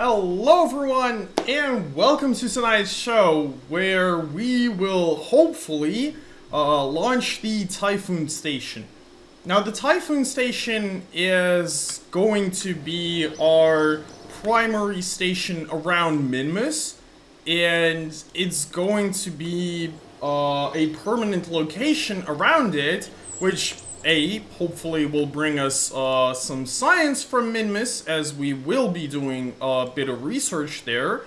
Hello everyone, and welcome to tonight's show, where we will hopefully launch the Typhoon Station. Now, the Typhoon Station is going to be our primary station around Minmus, and it's going to be a permanent location around it, which hopefully will bring us some science from Minmus, as we will be doing a bit of research there.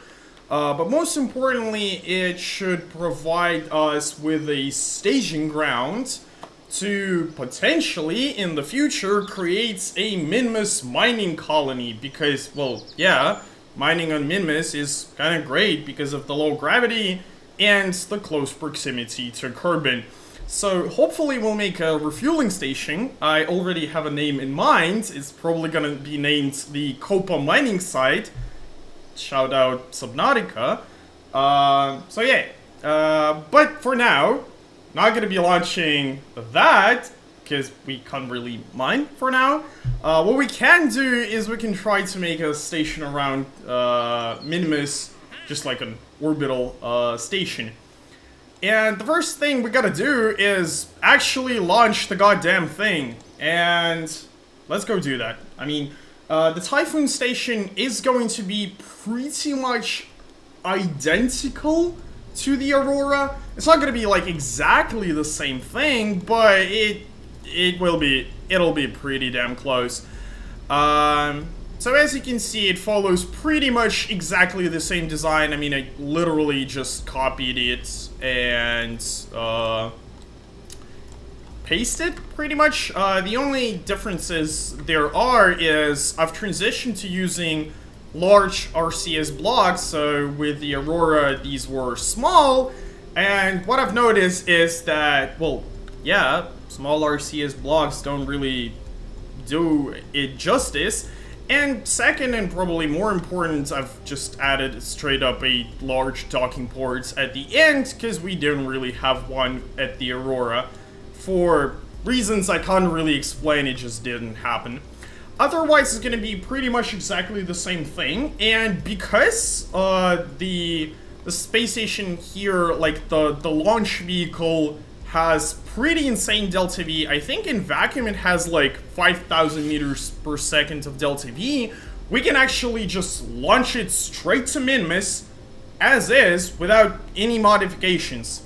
But most importantly, it should provide us with a staging ground to potentially, in the future, create a Minmus mining colony. Because, well, yeah, mining on Minmus is kind of great because of the low gravity and the close proximity to Kerbin. So hopefully we'll make a refueling station. I already have a name in mind. It's probably gonna be named the Copa Mining Site. Shout out Subnautica. So yeah. But for now, not gonna be launching that, because we can't really mine for now. What we can do is we can try to make a station around Minimus, just like an orbital station. And the first thing we gotta do is actually launch the goddamn thing. And let's go do that. I mean, the Typhoon Station is going to be pretty much identical to the Aurora. It's not gonna be like exactly the same thing, but it'll be pretty damn close. So as you can see, it follows pretty much exactly the same design. I mean, I literally just copied it and pasted, pretty much. The only differences there are is I've transitioned to using large RCS blocks. So with the Aurora, these were small. And what I've noticed is that, well, yeah, small RCS blocks don't really do it justice. And second, and probably more important, I've just added straight up a large docking port at the end, because we didn't really have one at the Aurora. For reasons I can't really explain, it just didn't happen. Otherwise, it's going to be pretty much exactly the same thing, and because the space station here, like the launch vehicle, has pretty insane delta V. I think in vacuum it has like 5,000 meters per second of delta V. We can actually just launch it straight to Minmus as is without any modifications.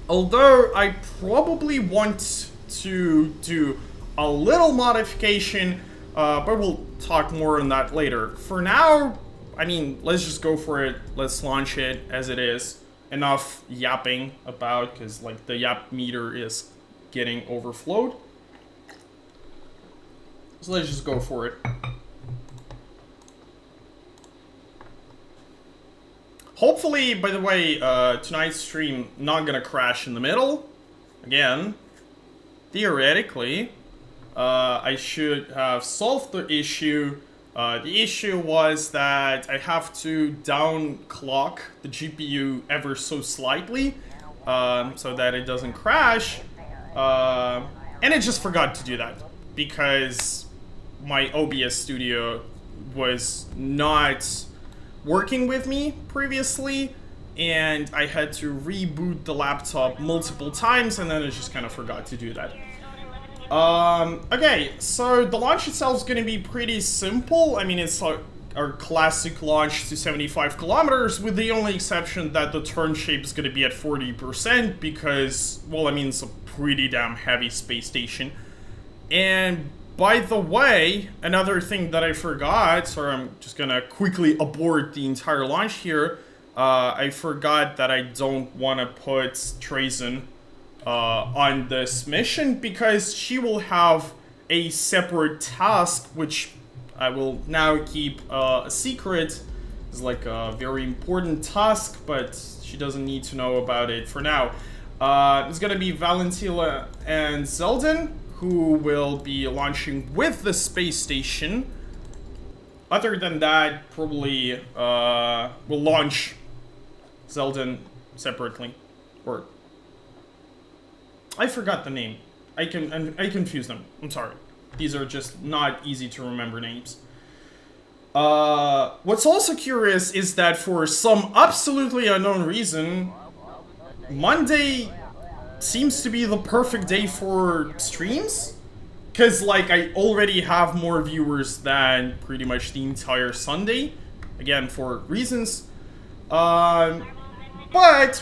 Although I probably want to do a little modification, but we'll talk more on that later. For now, I mean, let's just go for it. Let's launch it as it is. Enough yapping about, because like the yap meter is getting overflowed. So let's just go for it. Hopefully, by the way, tonight's stream not gonna crash in the middle. Again, theoretically, I should have solved the issue. The issue was that I have to downclock the GPU ever so slightly, so that it doesn't crash, and I just forgot to do that, because my OBS studio was not working with me previously, and I had to reboot the laptop multiple times, and then I just kind of forgot to do that. Okay, so the launch itself is going to be pretty simple. I mean, it's our classic launch to 75 kilometers, with the only exception that the turn shape is going to be at 40%, because, well, I mean, it's a pretty damn heavy space station. And by the way, another thing that I forgot, so I'm just going to quickly abort the entire launch here. I forgot that I don't want to put Trazen on this mission, because she will have a separate task, which I will now keep a secret. It's like a very important task, but she doesn't need to know about it for now. It's gonna be Valentila and Zeldin, who will be launching with the space station. Other than that, probably we'll launch Zeldin separately, or I forgot the name. I confuse them. I'm sorry. These are just not easy to remember names. What's also curious is that for some absolutely unknown reason, Monday seems to be the perfect day for streams. Because, like, I already have more viewers than pretty much the entire Sunday. Again, for reasons. But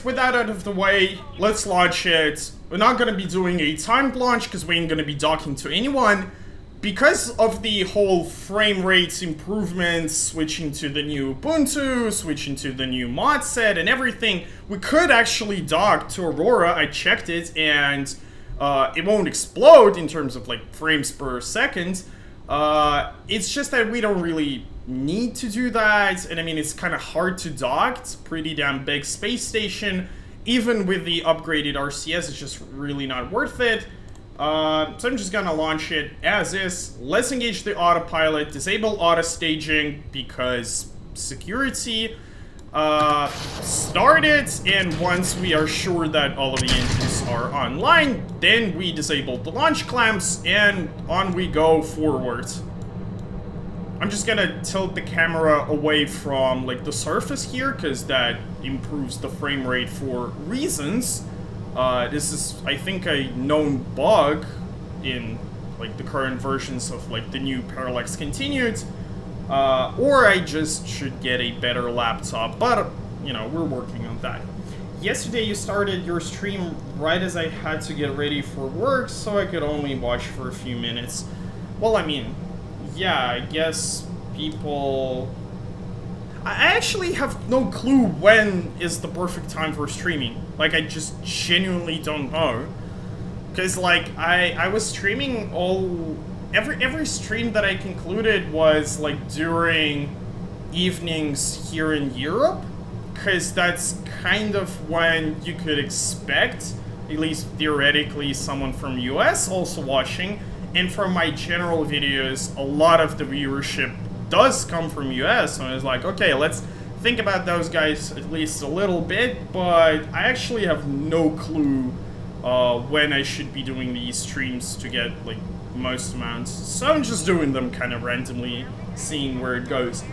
with that out of the way, let's launch it. We're not going to be doing a timed launch because we ain't going to be talking to anyone. Because of the whole frame rates improvements, switching to the new Ubuntu, switching to the new mod set and everything, we could actually dock to Aurora. I checked it, and it won't explode in terms of like frames per second. It's just that we don't really need to do that, and I mean, it's kind of hard to dock. It's a pretty damn big space station. Even with the upgraded RCS, it's just really not worth it. So I'm just gonna launch it as is. Let's engage the autopilot, disable auto staging because security. Start it, and once we are sure that all of the engines are online, then we disable the launch clamps, and on we go forward. I'm just gonna tilt the camera away from like the surface here, because that improves the frame rate for reasons. This is, I think, a known bug in like the current versions of like the new Parallax Continued. Or I just should get a better laptop, but, you know, we're working on that. Yesterday you started your stream right as I had to get ready for work, so I could only watch for a few minutes. Well, I mean, yeah, I guess people... I actually have no clue when is the perfect time for streaming. Like, I just genuinely don't know. Because, like, I was streaming every stream that I concluded was, like, during evenings here in Europe. Because that's kind of when you could expect, at least theoretically, someone from US also watching. And from my general videos, a lot of the viewership does come from US, so I was like, okay, let's think about those guys at least a little bit, but I actually have no clue when I should be doing these streams to get like most amounts, so I'm just doing them kind of randomly, seeing where it goes.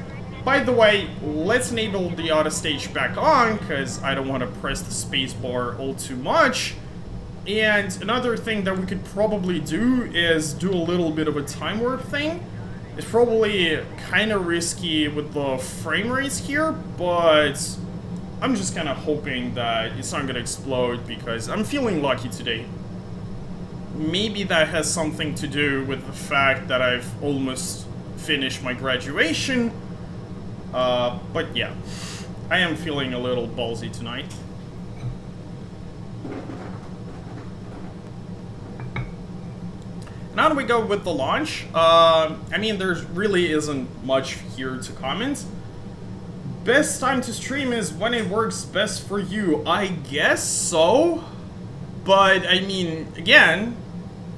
By the way, let's enable the auto stage back on, because I don't want to press the space bar all too much. And another thing that we could probably do is do a little bit of a time warp thing. It's probably kind of risky with the frame rates here, but I'm just kind of hoping that it's not going to explode because I'm feeling lucky today. Maybe that has something to do with the fact that I've almost finished my graduation. But yeah, I am feeling a little ballsy tonight. Now that we go with the launch, I mean, there really isn't much here to comment. Best time to stream is when it works best for you. I guess so. But, I mean, again,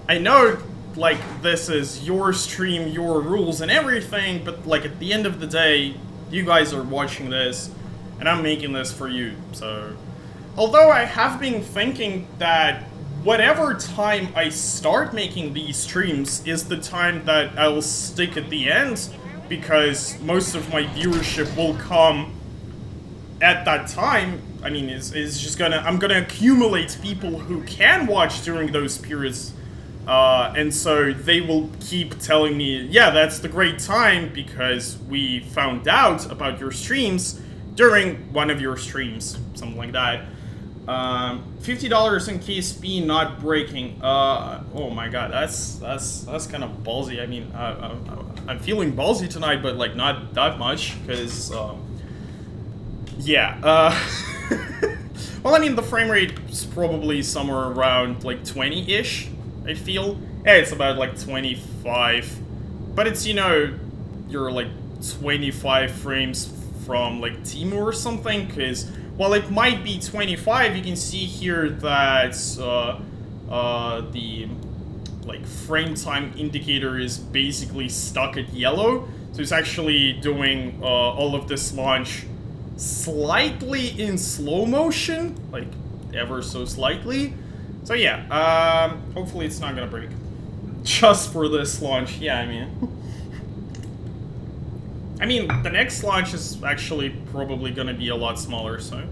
I know, like, this is your stream, your rules and everything, but, like, at the end of the day, you guys are watching this, and I'm making this for you, so... Although I have been thinking that whatever time I start making these streams is the time that I'll stick at the end, because most of my viewership will come at that time. I mean, is just I'm gonna accumulate people who can watch during those periods, and so they will keep telling me, yeah, that's the great time because we found out about your streams during one of your streams, something like that. $50 in KSP not breaking. Oh my god, that's kind of ballsy. I mean, I'm feeling ballsy tonight, but like not that much, because yeah. Well, I mean, the frame rate is probably somewhere around like 20-ish. I feel. Yeah, it's about like 25, but it's, you know, you're like 25 frames from like Temu or something, because while it might be 25, you can see here that the like frame time indicator is basically stuck at yellow, so it's actually doing all of this launch slightly in slow motion, like ever so slightly. So yeah, hopefully it's not gonna break just for this launch. Yeah, I mean, I mean, the next launch is actually probably gonna be a lot smaller, so...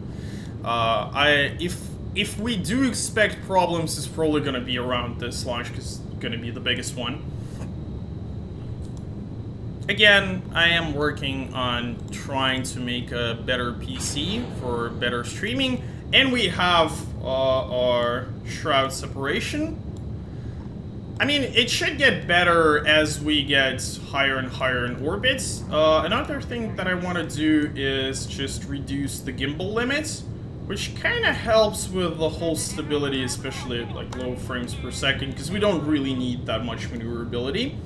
If we do expect problems, it's probably gonna be around this launch, because it's gonna be the biggest one. Again, I am working on trying to make a better PC for better streaming, and we have our shroud separation. I mean, it should get better as we get higher and higher in orbits. Another thing that I want to do is just reduce the gimbal limits, which kind of helps with the whole stability, especially at like low frames per second, because we don't really need that much maneuverability.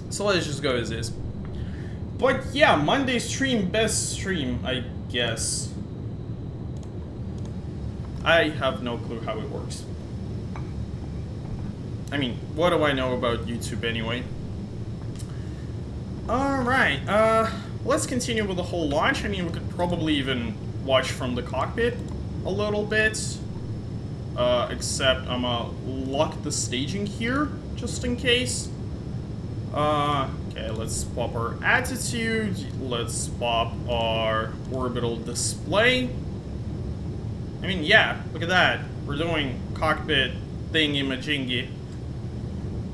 So let's just go as is. But yeah, Monday stream, best stream, I guess. I have no clue how it works. I mean, what do I know about YouTube anyway? Alright, let's continue with the whole launch. I mean, we could probably even watch from the cockpit a little bit. Except I'm gonna lock the staging here, just in case. Okay, let's pop our attitude. Let's pop our orbital display. I mean, yeah, look at that. We're doing cockpit thingy-majingy.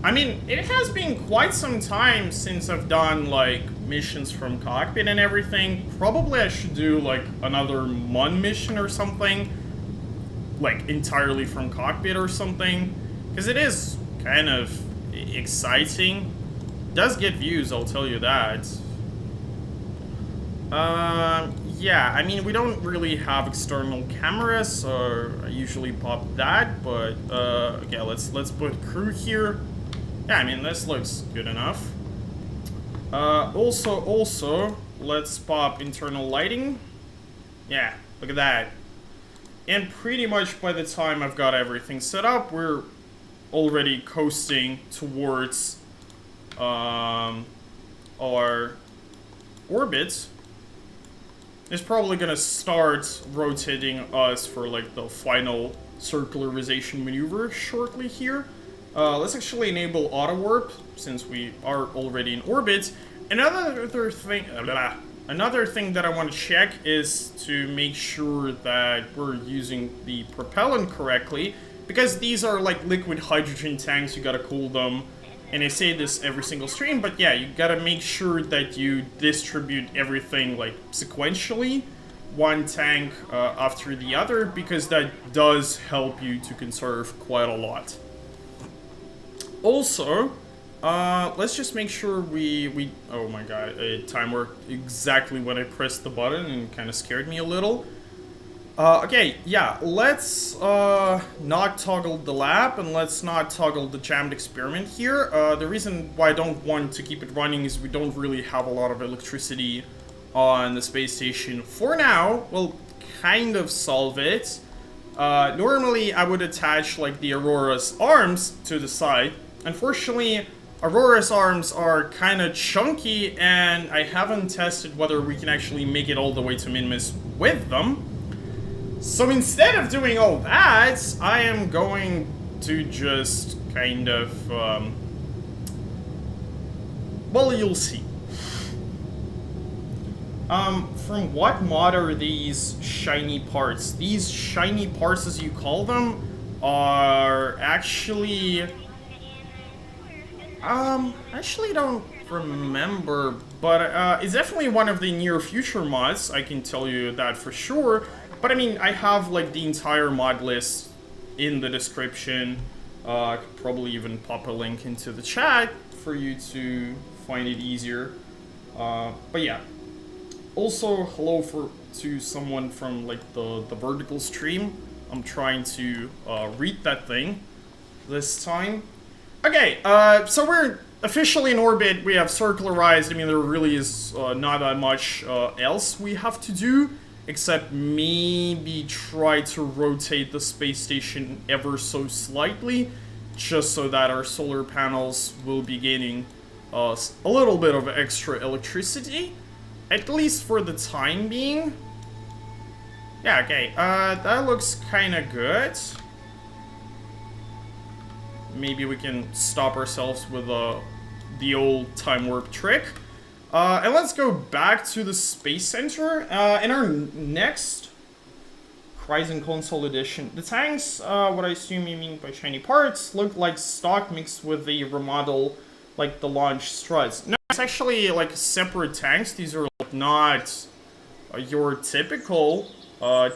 I mean, it has been quite some time since I've done, like, missions from cockpit and everything. Probably I should do, like, another MUN mission or something. Like, entirely from cockpit or something. Because it is kind of exciting. It does get views, I'll tell you that. Yeah, I mean, we don't really have external cameras, so I usually pop that, but, okay, let's put crew here. Yeah, I mean, this looks good enough. Also, let's pop internal lighting. Yeah, look at that. And pretty much by the time I've got everything set up, we're already coasting towards, our orbit. It's probably gonna start rotating us for, like, the final circularization maneuver shortly here. Let's actually enable auto warp since we are already in orbit. Another thing that I want to check is to make sure that we're using the propellant correctly, because these are like liquid hydrogen tanks. You gotta cool them, and I say this every single stream, but yeah, you gotta make sure that you distribute everything like sequentially, one tank after the other, because that does help you to conserve quite a lot. Also, let's just make sure we oh my god, time worked exactly when I pressed the button and kind of scared me a little. Okay, yeah, let's not toggle the lab and let's not toggle the jammed experiment here. The reason why I don't want to keep it running is we don't really have a lot of electricity on the space station for now. We'll kind of solve it. Normally I would attach like the Aurora's arms to the side. Unfortunately, Aurora's arms are kind of chunky, and I haven't tested whether we can actually make it all the way to Minmus with them. So instead of doing all that, I am going to just kind of, well, you'll see. From what mod are these shiny parts? These shiny parts, as you call them, are actually... I actually don't remember, but it's definitely one of the near future mods, I can tell you that for sure. But I mean, I have like the entire mod list in the description. I could probably even pop a link into the chat for you to find it easier. But yeah. Also, hello to someone from like the vertical stream. I'm trying to read that thing this time. Okay, so we're officially in orbit. We have circularized. I mean, there really is not that much else we have to do, except maybe try to rotate the space station ever so slightly, just so that our solar panels will be gaining a little bit of extra electricity, at least for the time being. Yeah, okay, that looks kind of good. Maybe we can stop ourselves with the old time warp trick. And let's go back to the Space Center. In our next Horizon Console Edition, the tanks, what I assume you mean by shiny parts, look like stock mixed with the remodel, like the launch struts. No, it's actually like separate tanks. These are like not your typical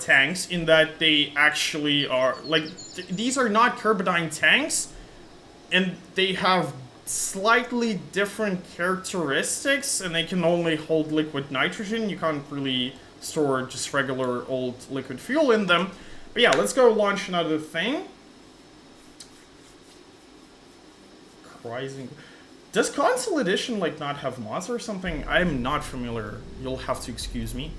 tanks in that they actually are like these are not Carbidine tanks, and they have slightly different characteristics, and they can only hold liquid nitrogen. You can't really store just regular old liquid fuel in them. But yeah, let's go launch another thing. Rising. Does Console Edition like not have mods or something? I'm not familiar. You'll have to excuse me.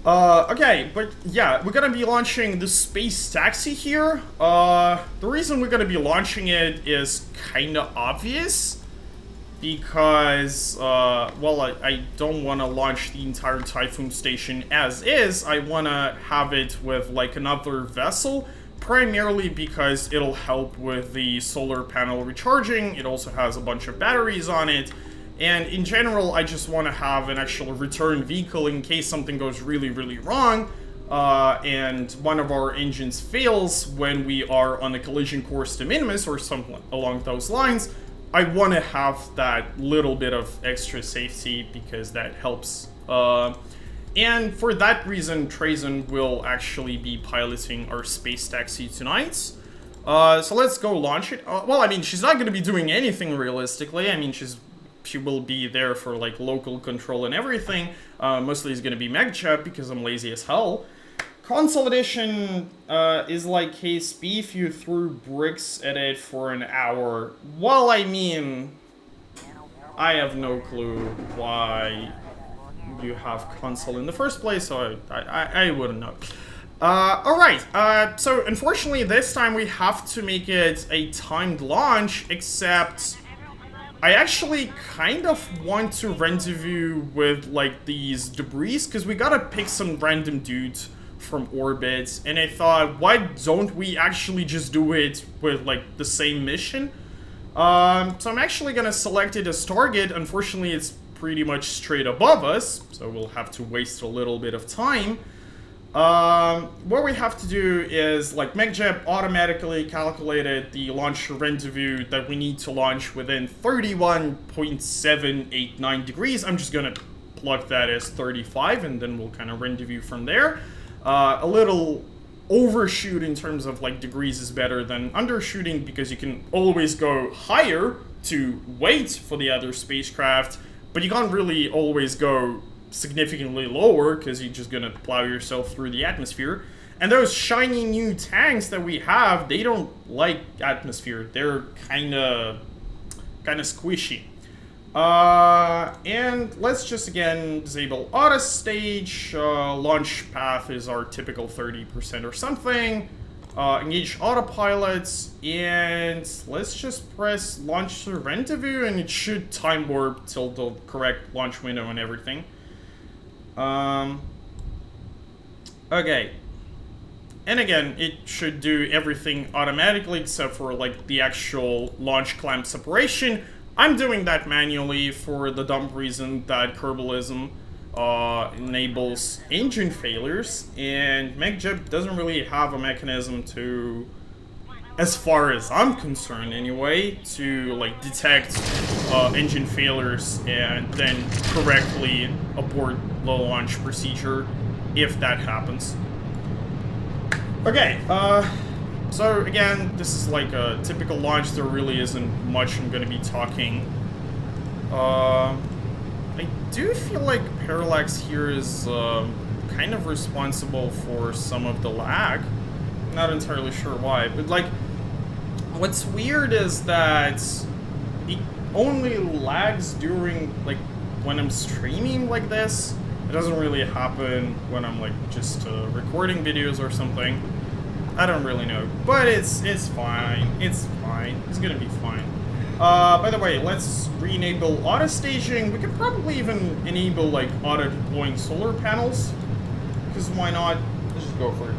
Okay, but yeah, we're gonna be launching the Space Taxi here. The reason we're gonna be launching it is kinda obvious. Because, well, I don't want to launch the entire Typhoon station as is. I want to have it with, like, another vessel. Primarily because it'll help with the solar panel recharging. It also has a bunch of batteries on it. And in general, I just want to have an actual return vehicle in case something goes really, really wrong. And one of our engines fails when we are on a collision course to Minimus or something along those lines. I want to have that little bit of extra safety because that helps. And for that reason, Trazyn will actually be piloting our space taxi tonight. So let's go launch it. Well, I mean, she's not going to be doing anything realistically. I mean, she will be there for like local control and everything. Mostly it's going to be MechJet because I'm lazy as hell. Console Edition is like KSP if you threw bricks at it for an hour. Well, I mean, I have no clue why you have console in the first place, so I wouldn't know. Alright, so unfortunately this time we have to make it a timed launch, except I actually kind of want to rendezvous with like these debris, because we gotta pick some random dudes from orbit, and I thought, why don't we actually just do it with like the same mission? So I'm actually gonna select it as target. Unfortunately, it's pretty much straight above us, so we'll have to waste a little bit of time. What we have to do is, like, MechJet automatically calculated the launch rendezvous that we need to launch within 31.789 degrees. I'm just gonna plug that as 35, and then we'll kind of rendezvous from there. A little overshoot in terms of like degrees is better than undershooting because you can always go higher to wait for the other spacecraft, but you can't really always go significantly lower because you're just gonna plow yourself through the atmosphere. And those shiny new tanks that we have, they don't like atmosphere. They're kinda squishy. And let's just again disable auto stage. Launch path is our typical 30% or something. Engage autopilots, and let's just press launch to rendezvous, and it should time warp till the correct launch window and everything. Okay. And again, it should do everything automatically except for like the actual launch clamp separation. I'm doing that manually for the dumb reason that Kerbalism enables engine failures, and MechJet doesn't really have a mechanism to, as far as I'm concerned anyway, to like detect engine failures and then correctly abort the launch procedure if that happens. Okay, so again, this is like a typical launch. There really isn't much I'm going to be talking. I do feel like Parallax here is kind of responsible for some of the lag. Not entirely sure why, but like, what's weird is that it only lags during like when I'm streaming like this. It doesn't really happen when I'm like just recording videos or something. I don't really know, but it's fine. It's fine. It's gonna be fine. By the way, let's re-enable auto staging. We could probably even enable like auto deploying solar panels, because why not? Let's just go for it.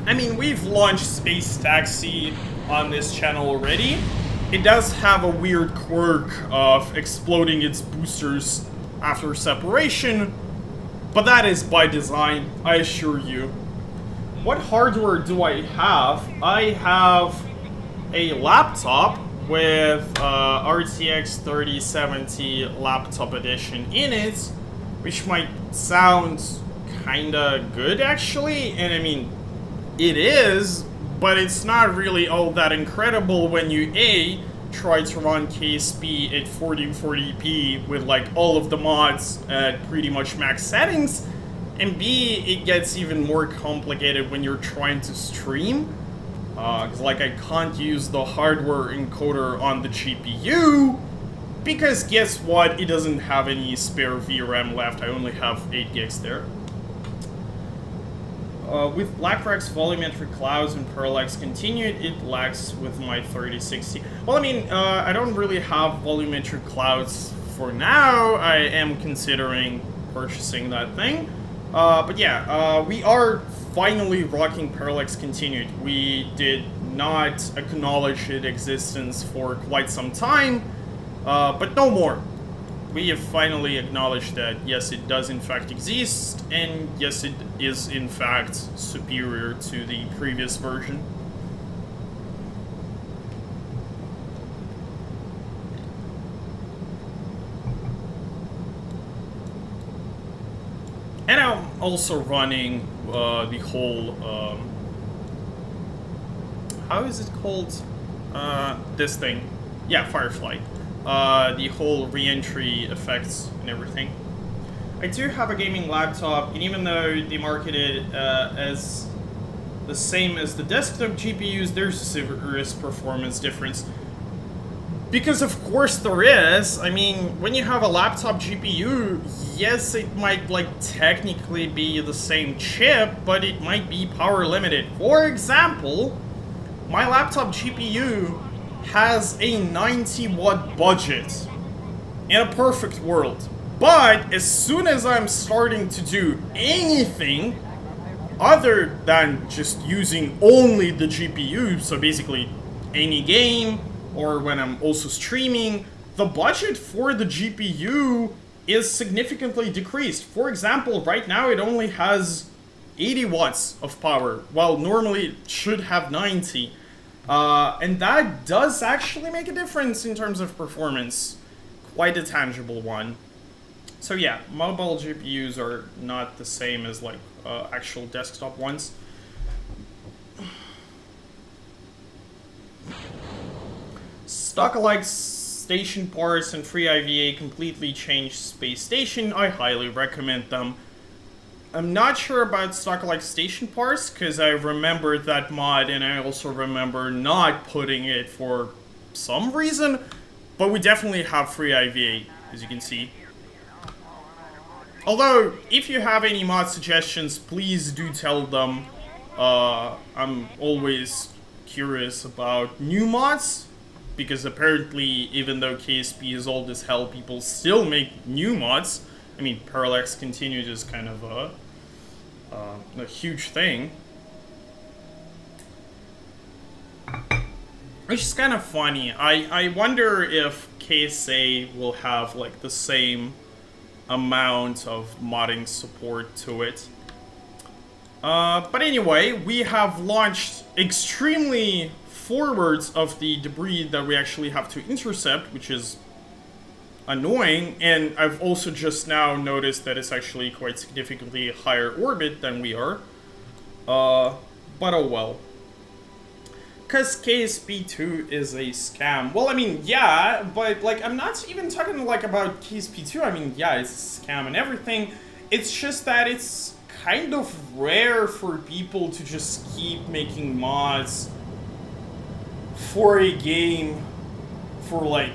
I mean, we've launched Space Taxi on this channel already, it does have a weird quirk of exploding its boosters after separation, but that is by design, I assure you. What hardware do I have? I have a laptop with RTX 3070 laptop edition in it, which might sound kinda good actually, and I mean, it is, but it's not really all that incredible when you A, try to run KSP at 4040p with like all of the mods at pretty much max settings, and B, it gets even more complicated when you're trying to stream. Because like I can't use the hardware encoder on the GPU, because guess what, it doesn't have any spare VRAM left, I only have 8 gigs there. With BlackRock's volumetric clouds and parallax continued, it lags with my 3060. Well, I mean, I don't really have volumetric clouds for now, I am considering purchasing that thing. But yeah, we are finally rocking parallax continued. We did not acknowledge its existence for quite some time, but no more. We have finally acknowledged that yes, it does in fact exist, and yes, it is in fact superior to the previous version. And I'm also running the whole, how is it called? This thing. Yeah, Firefly. The whole re-entry effects and everything. I do have a gaming laptop, and even though they market it as the same as the desktop GPUs, there's a serious performance difference. Because of course there is. I mean, when you have a laptop GPU, yes, it might like technically be the same chip, but it might be power limited. For example, my laptop GPU has a 90-watt budget in a perfect world. But as soon as I'm starting to do anything other than just using only the GPU, so basically any game, or when I'm also streaming, the budget for the GPU is significantly decreased. For example, right now it only has 80 watts of power, while normally it should have 90. And that does actually make a difference in terms of performance. Quite a tangible one. So yeah, mobile GPUs are not the same as like actual desktop ones. Stock-alike station parts and free IVA completely changed Space Station. I highly recommend them. I'm not sure about stock-alike station parts, because I remember that mod, and I also remember not putting it for some reason, but we definitely have free IVA, as you can see. Although, if you have any mod suggestions, please do tell them. I'm always curious about new mods, because apparently, even though KSP is old as hell, people still make new mods. I mean, Parallax Continued is kind of a huge thing. Which is kind of funny. I wonder if KSA will have, like, the same amount of modding support to it. But anyway, we have launched extremely forwards of the debris that we actually have to intercept, which is annoying, and I've also just now noticed that it's actually quite significantly higher orbit than we are. But oh well. Because KSP2 is a scam. Well, I mean, yeah, but like, I'm not even talking like about KSP2. I mean, yeah, it's a scam and everything. It's just that it's kind of rare for people to just keep making mods for a game for like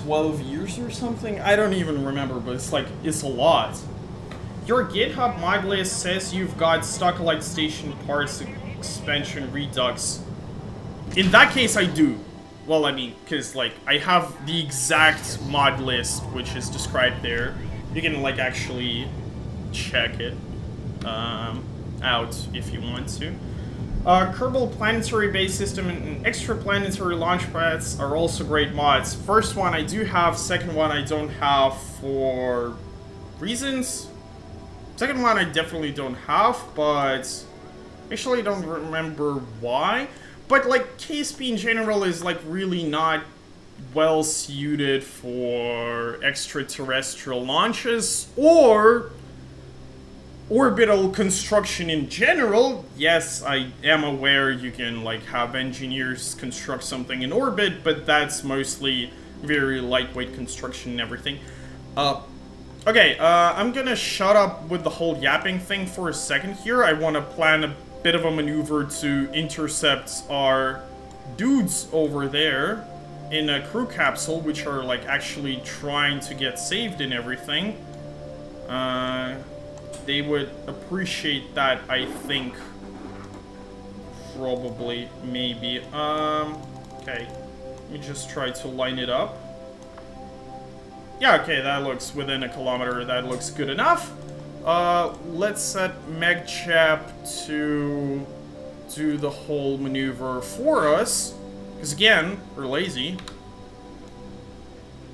12 years or something? I don't even remember, but it's like, it's a lot. Your GitHub mod list says you've got stock-alike station parts expansion redux. In that case, I do. Well, I mean, because like, I have the exact mod list, which is described there. You can like actually check it out if you want to. Kerbal Planetary Base System and Extraplanetary Launch Pads are also great mods. First one I do have, second one I don't have for reasons. Second one I definitely don't have, but actually I don't remember why. But like KSP in general is like really not well suited for extraterrestrial launches or orbital construction in general. Yes, I am aware you can like have engineers construct something in orbit, but that's mostly very lightweight construction and everything. Okay, I'm gonna shut up with the whole yapping thing for a second here. I want to plan a bit of a maneuver to intercept our dudes over there in a crew capsule, which are like actually trying to get saved and everything. They would appreciate that, I think. Probably, maybe. Okay. Let me just try to line it up. Yeah, okay, that looks within a kilometer. That looks good enough. Let's set MegChap to do the whole maneuver for us. Because again, we're lazy.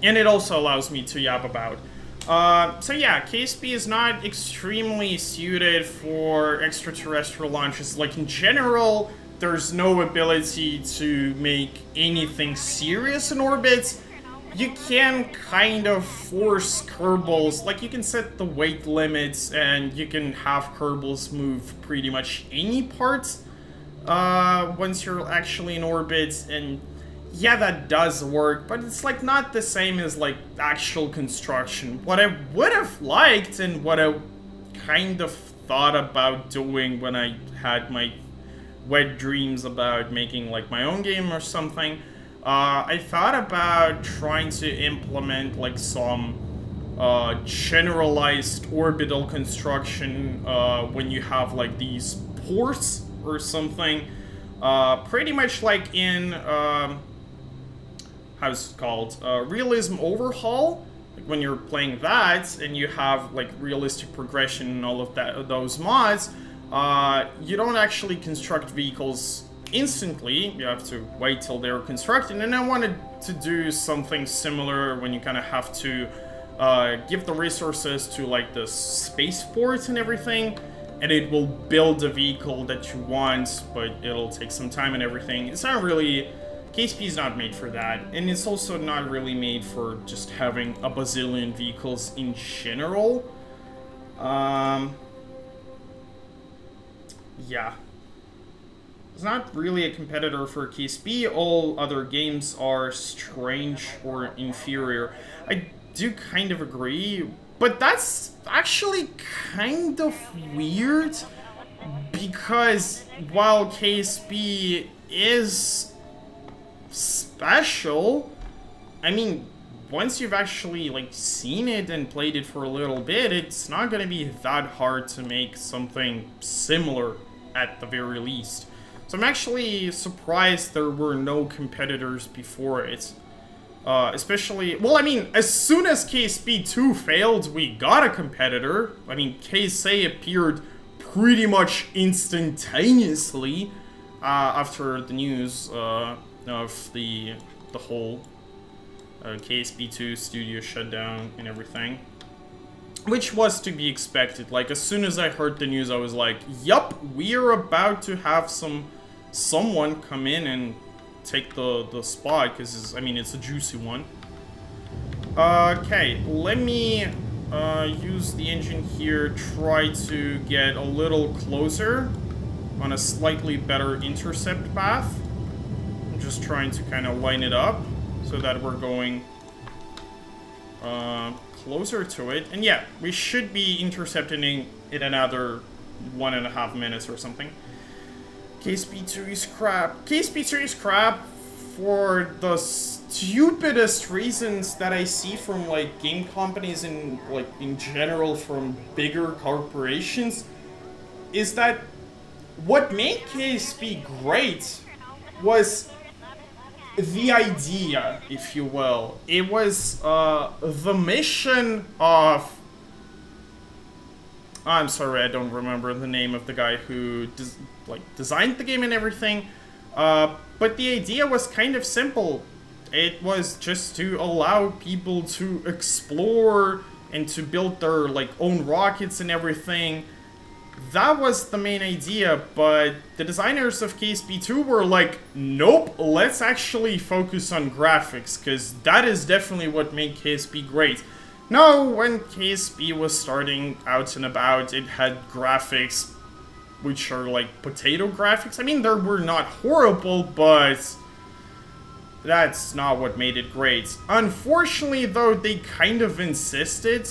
And it also allows me to yap about. So yeah, KSP is not extremely suited for extraterrestrial launches. Like in general, there's no ability to make anything serious in orbit. You can kind of force Kerbals, like you can set the weight limits and you can have Kerbals move pretty much any part once you're actually in orbit, and yeah, that does work, but it's like not the same as like actual construction. What I would have liked and what I kind of thought about doing when I had my wet dreams about making like my own game or something, I thought about trying to implement like some generalized orbital construction when you have like these ports or something, pretty much like in how's it called, Realism Overhaul. Like when you're playing that and you have like realistic progression and all of that, those mods, you don't actually construct vehicles instantly. You have to wait till they're constructed, and I wanted to do something similar when you kind of have to give the resources to like the spaceport and everything, and it will build the vehicle that you want, but it'll take some time and everything. It's not really, KSP is not made for that, and it's also not really made for just having a bazillion vehicles in general. Yeah. It's not really a competitor for KSP. All other games are strange or inferior. I do kind of agree, but that's actually kind of weird, because while KSP is special, I mean, once you've actually like seen it and played it for a little bit, it's not gonna be that hard to make something similar at the very least. So I'm actually surprised there were no competitors before it. Especially, well, I mean, as soon as KSP 2 failed, we got a competitor. I mean, KSA appeared pretty much instantaneously after the news of the whole KSP 2 studio shutdown and everything. Which was to be expected. Like, as soon as I heard the news, I was like, yup, we're about to have someone come in and take the spot, because I mean, it's a juicy one. Okay, let me use the engine here, try to get a little closer on a slightly better intercept path. I'm just trying to kind of line it up so that we're going closer to it. And yeah, we should be intercepting in another 1.5 minutes or something. KSP2 is crap. KSP2 is crap for the stupidest reasons that I see from like game companies and like in general from bigger corporations, is that what made KSP great was the idea, if you will. It was the mission of I'm sorry, I don't remember the name of the guy who designed the game and everything. But the idea was kind of simple. It was just to allow people to explore and to build their own rockets and everything. That was the main idea, but the designers of KSP2 were like, nope, let's actually focus on graphics, because that is definitely what made KSP great. Now, when KSP was starting out and about, it had graphics which are like potato graphics. I mean, they were not horrible, but that's not what made it great. Unfortunately, though, they kind of insisted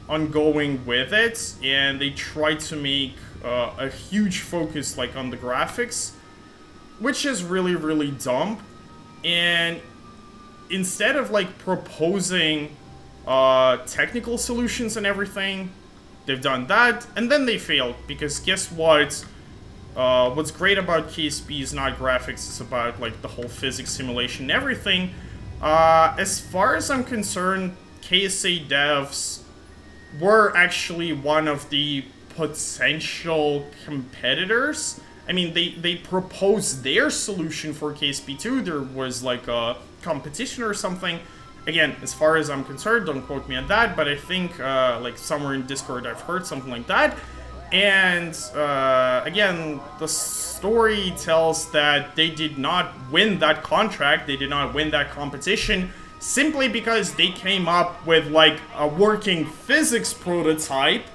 on going with it, and they tried to make a huge focus on the graphics, which is really, really dumb. And instead of proposing technical solutions and everything, they've done that, and then they failed, because guess what? What's great about KSP is not graphics, it's about the whole physics simulation and everything. As far as I'm concerned, KSA devs were actually one of the potential competitors. I mean, they proposed their solution for KSP2. There was a competition or something. Again, as far as I'm concerned, don't quote me on that, but I think somewhere in Discord I've heard something like that. And again, the story tells that they did not win that contract, they did not win that competition, simply because they came up with a working physics prototype,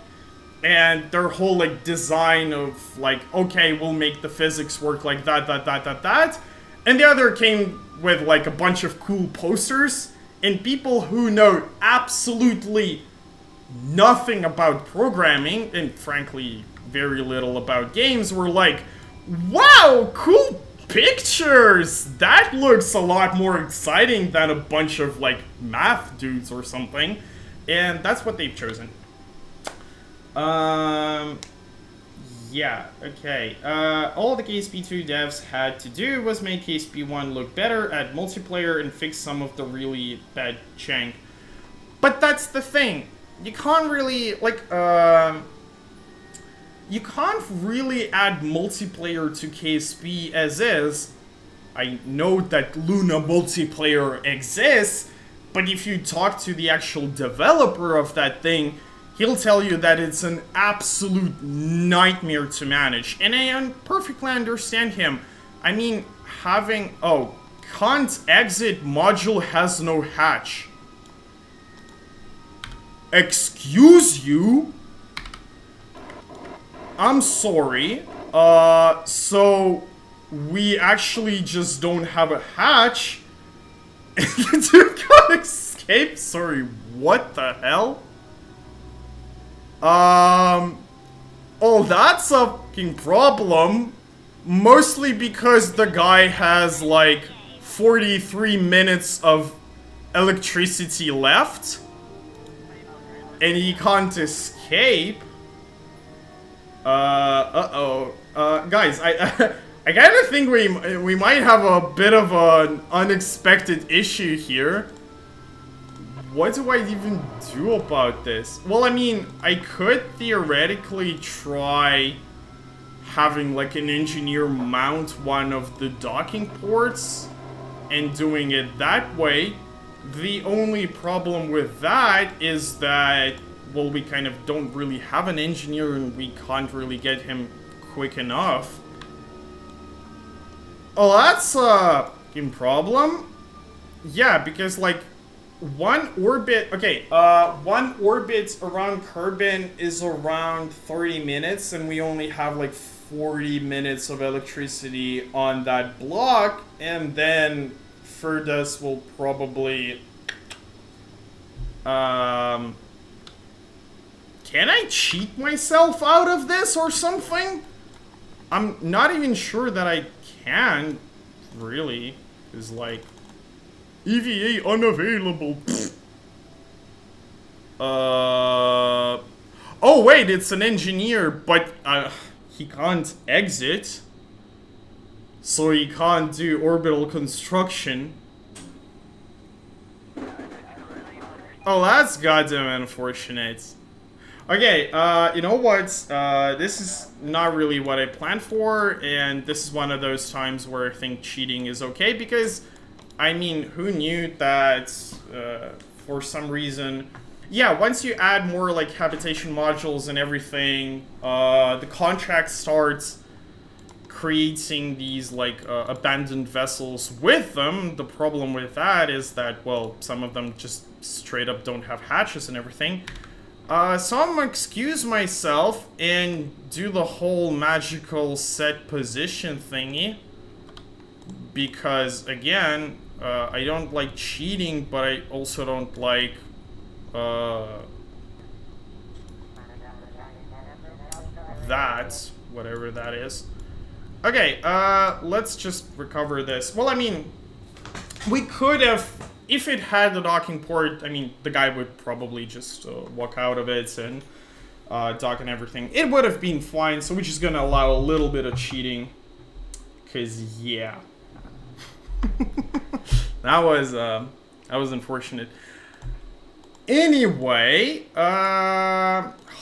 and their whole design of okay, we'll make the physics work like that, and the other came with a bunch of cool posters, and people who know absolutely nothing about programming, and frankly very little about games, were like, wow, cool pictures! That looks a lot more exciting than a bunch of math dudes or something. And that's what they've chosen. Yeah, okay. All the KSP2 devs had to do was make KSP1 look better at multiplayer and fix some of the really bad jank. But that's the thing. You can't really, you can't really add multiplayer to KSP as is. I know that Luna multiplayer exists, but if you talk to the actual developer of that thing, he'll tell you that it's an absolute nightmare to manage. And I perfectly understand him. I mean, having... Oh, can't exit module has no hatch. Excuse you? I'm sorry. So we actually just don't have a hatch? The dude can't escape? Sorry, what the hell? Oh, that's a fucking problem. Mostly because the guy has 43 minutes of electricity left. And he can't escape. Guys, I kind of think we might have a bit of an unexpected issue here. What do I even do about this? Well, I mean, I could theoretically try having an engineer mount one of the docking ports and doing it that way. The only problem with that is that, well, we kind of don't really have an engineer and we can't really get him quick enough. Oh, that's a fucking problem. Yeah, because one orbit, okay, one orbit around Kerbin is around 30 minutes and we only have 40 minutes of electricity on that block, and then Furdus will probably... Can I cheat myself out of this or something? I'm not even sure that I can, really. It's EVA unavailable. Oh wait, it's an engineer, but he can't exit. So he can't do orbital construction. Oh, that's goddamn unfortunate. Okay, you know what? This is not really what I planned for, and this is one of those times where I think cheating is okay, because, I mean, who knew that, for some reason... Yeah, once you add more, like, habitation modules and everything, the contract starts creating these, like, abandoned vessels with them. The problem with that is that, well, some of them just straight up don't have hatches and everything. So I'm gonna excuse myself and do the whole magical set position thingy. Because, again, I don't like cheating, but I also don't like, that, whatever that is. Okay, let's just recover this. Well, I mean, we could have, if it had the docking port, I mean, the guy would probably just walk out of it and dock and everything. It would have been fine, so we're just gonna allow a little bit of cheating. Because, yeah. that was unfortunate. Anyway,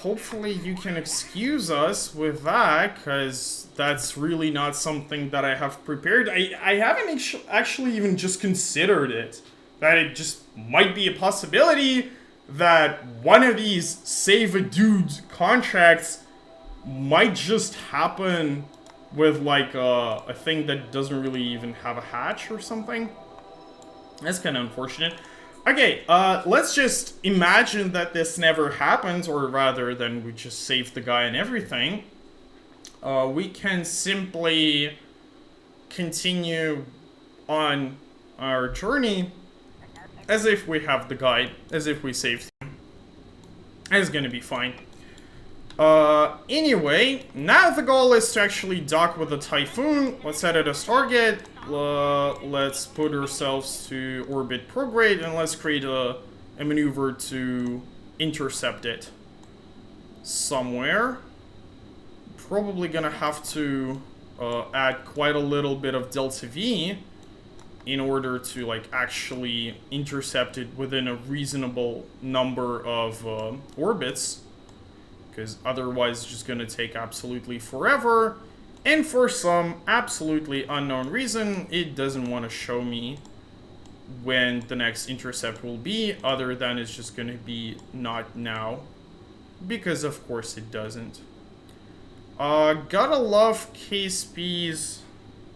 hopefully you can excuse us with that, because that's really not something that I have prepared. I haven't actually even just considered it. That it just might be a possibility that one of these save a dude contracts might just happen with, like, a thing that doesn't really even have a hatch or something. That's kind of unfortunate. Okay, let's just imagine that this never happens, or rather than we just save the guy and everything. We can simply continue on our journey as if we have the guy, as if we saved him. It's gonna be fine. Anyway, now the goal is to actually dock with the Typhoon. Let's set it as target. Let's put ourselves to orbit prograde, and let's create a maneuver to intercept it somewhere. Probably gonna have to add quite a little bit of delta V in order to, like, actually intercept it within a reasonable number of orbits, because otherwise it's just gonna take absolutely forever. And for some absolutely unknown reason, it doesn't want to show me when the next intercept will be, other than it's just going to be not now. Because of course it doesn't. Gotta love KSP's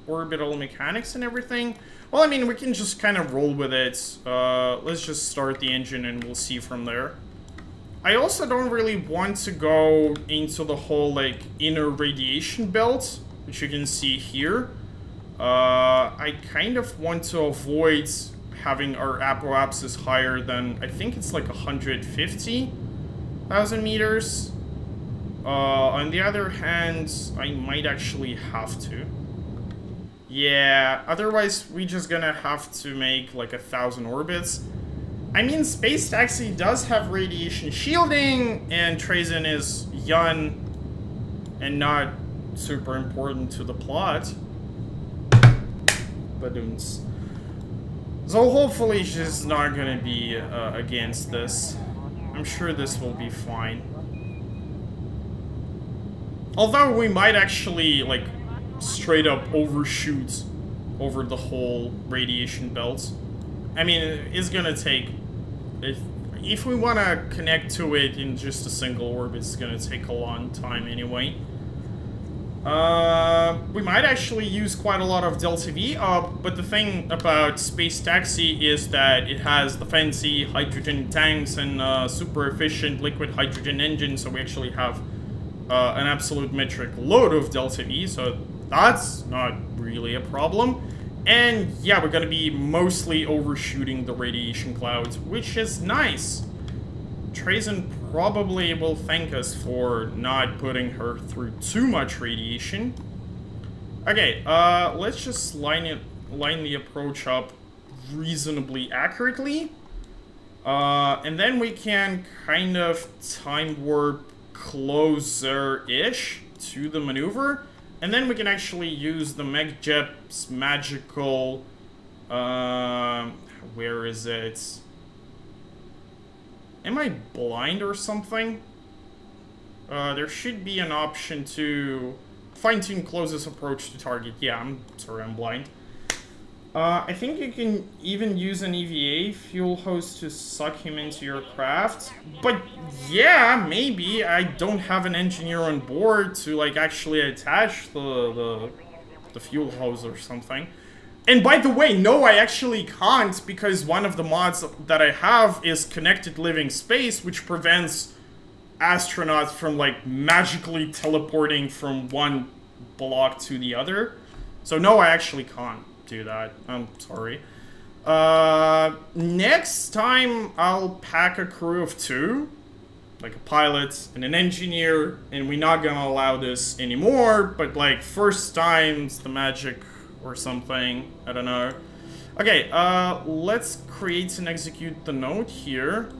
orbital mechanics and everything. Well, I mean, we can just kind of roll with it. Let's just start the engine and we'll see from there. I also don't really want to go into the whole, like, inner radiation belt, which you can see here. I kind of want to avoid having our apoapsis higher than, I think it's like 150,000 meters. On the other hand, I might actually have to. Yeah, otherwise we just gonna have to make like 1,000 orbits. I mean, Space Taxi does have radiation shielding, and Trazen is young and not super important to the plot. Badoons. So hopefully she's not gonna be against this. I'm sure this will be fine. Although we might actually, like, straight up overshoot over the whole radiation belt. I mean, it's gonna take... If we want to connect to it in just a single orbit, it's gonna take a long time anyway. We might actually use quite a lot of Delta V, but the thing about Space Taxi is that it has the fancy hydrogen tanks and super efficient liquid hydrogen engine, so we actually have an absolute metric load of Delta V, so that's not really a problem. And yeah, we're gonna be mostly overshooting the radiation clouds, which is nice. Trazen probably will thank us for not putting her through too much radiation. Okay, let's just line the approach up reasonably accurately. And then we can kind of time warp closer-ish to the maneuver. And then we can actually use the MechJet's magical... where is it? Am I blind or something? there should be an option to fine-tune closest approach to target. Yeah, I'm sorry, I'm blind. I think you can even use an EVA fuel hose to suck him into your craft. But yeah, maybe. I don't have an engineer on board to like actually attach the fuel hose or something. And by the way, no, I actually can't, because one of the mods that I have is Connected Living Space, which prevents astronauts from like magically teleporting from one block to the other. So no, I actually can't do that. I'm sorry. Next time I'll pack a crew of 2, like a pilot and an engineer, and we're not gonna allow this anymore, but like first time's the magic or something. I don't know. Okay, let's create and execute the node here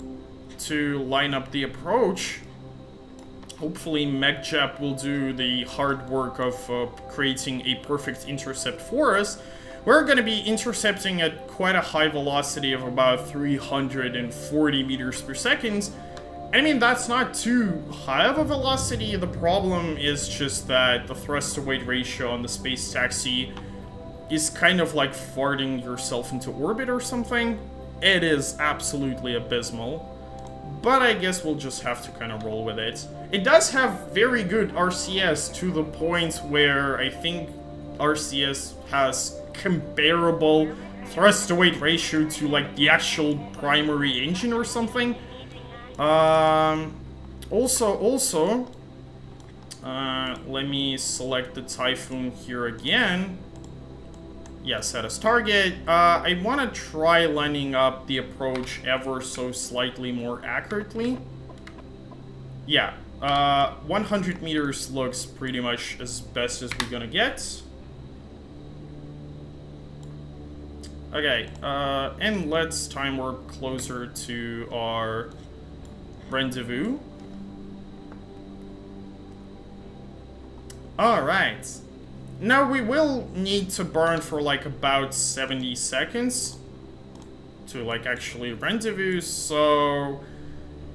to line up the approach. Hopefully MechJap will do the hard work of creating a perfect intercept for us. We're going to be intercepting at quite a high velocity of about 340 meters per second. I mean, that's not too high of a velocity. The problem is just that the thrust-to-weight ratio on the space taxi is kind of like farting yourself into orbit or something. It is absolutely abysmal. But I guess we'll just have to kind of roll with it. It does have very good RCS to the point where I think RCS has comparable thrust-to-weight ratio to like the actual primary engine or something. Also, let me select the Typhoon here again. Yeah, set as target. I want to try lining up the approach ever so slightly more accurately. Yeah, 100 meters looks pretty much as best as we're gonna get. Okay, and let's time warp closer to our rendezvous. Alright. Now we will need to burn for like about 70 seconds to like actually rendezvous, so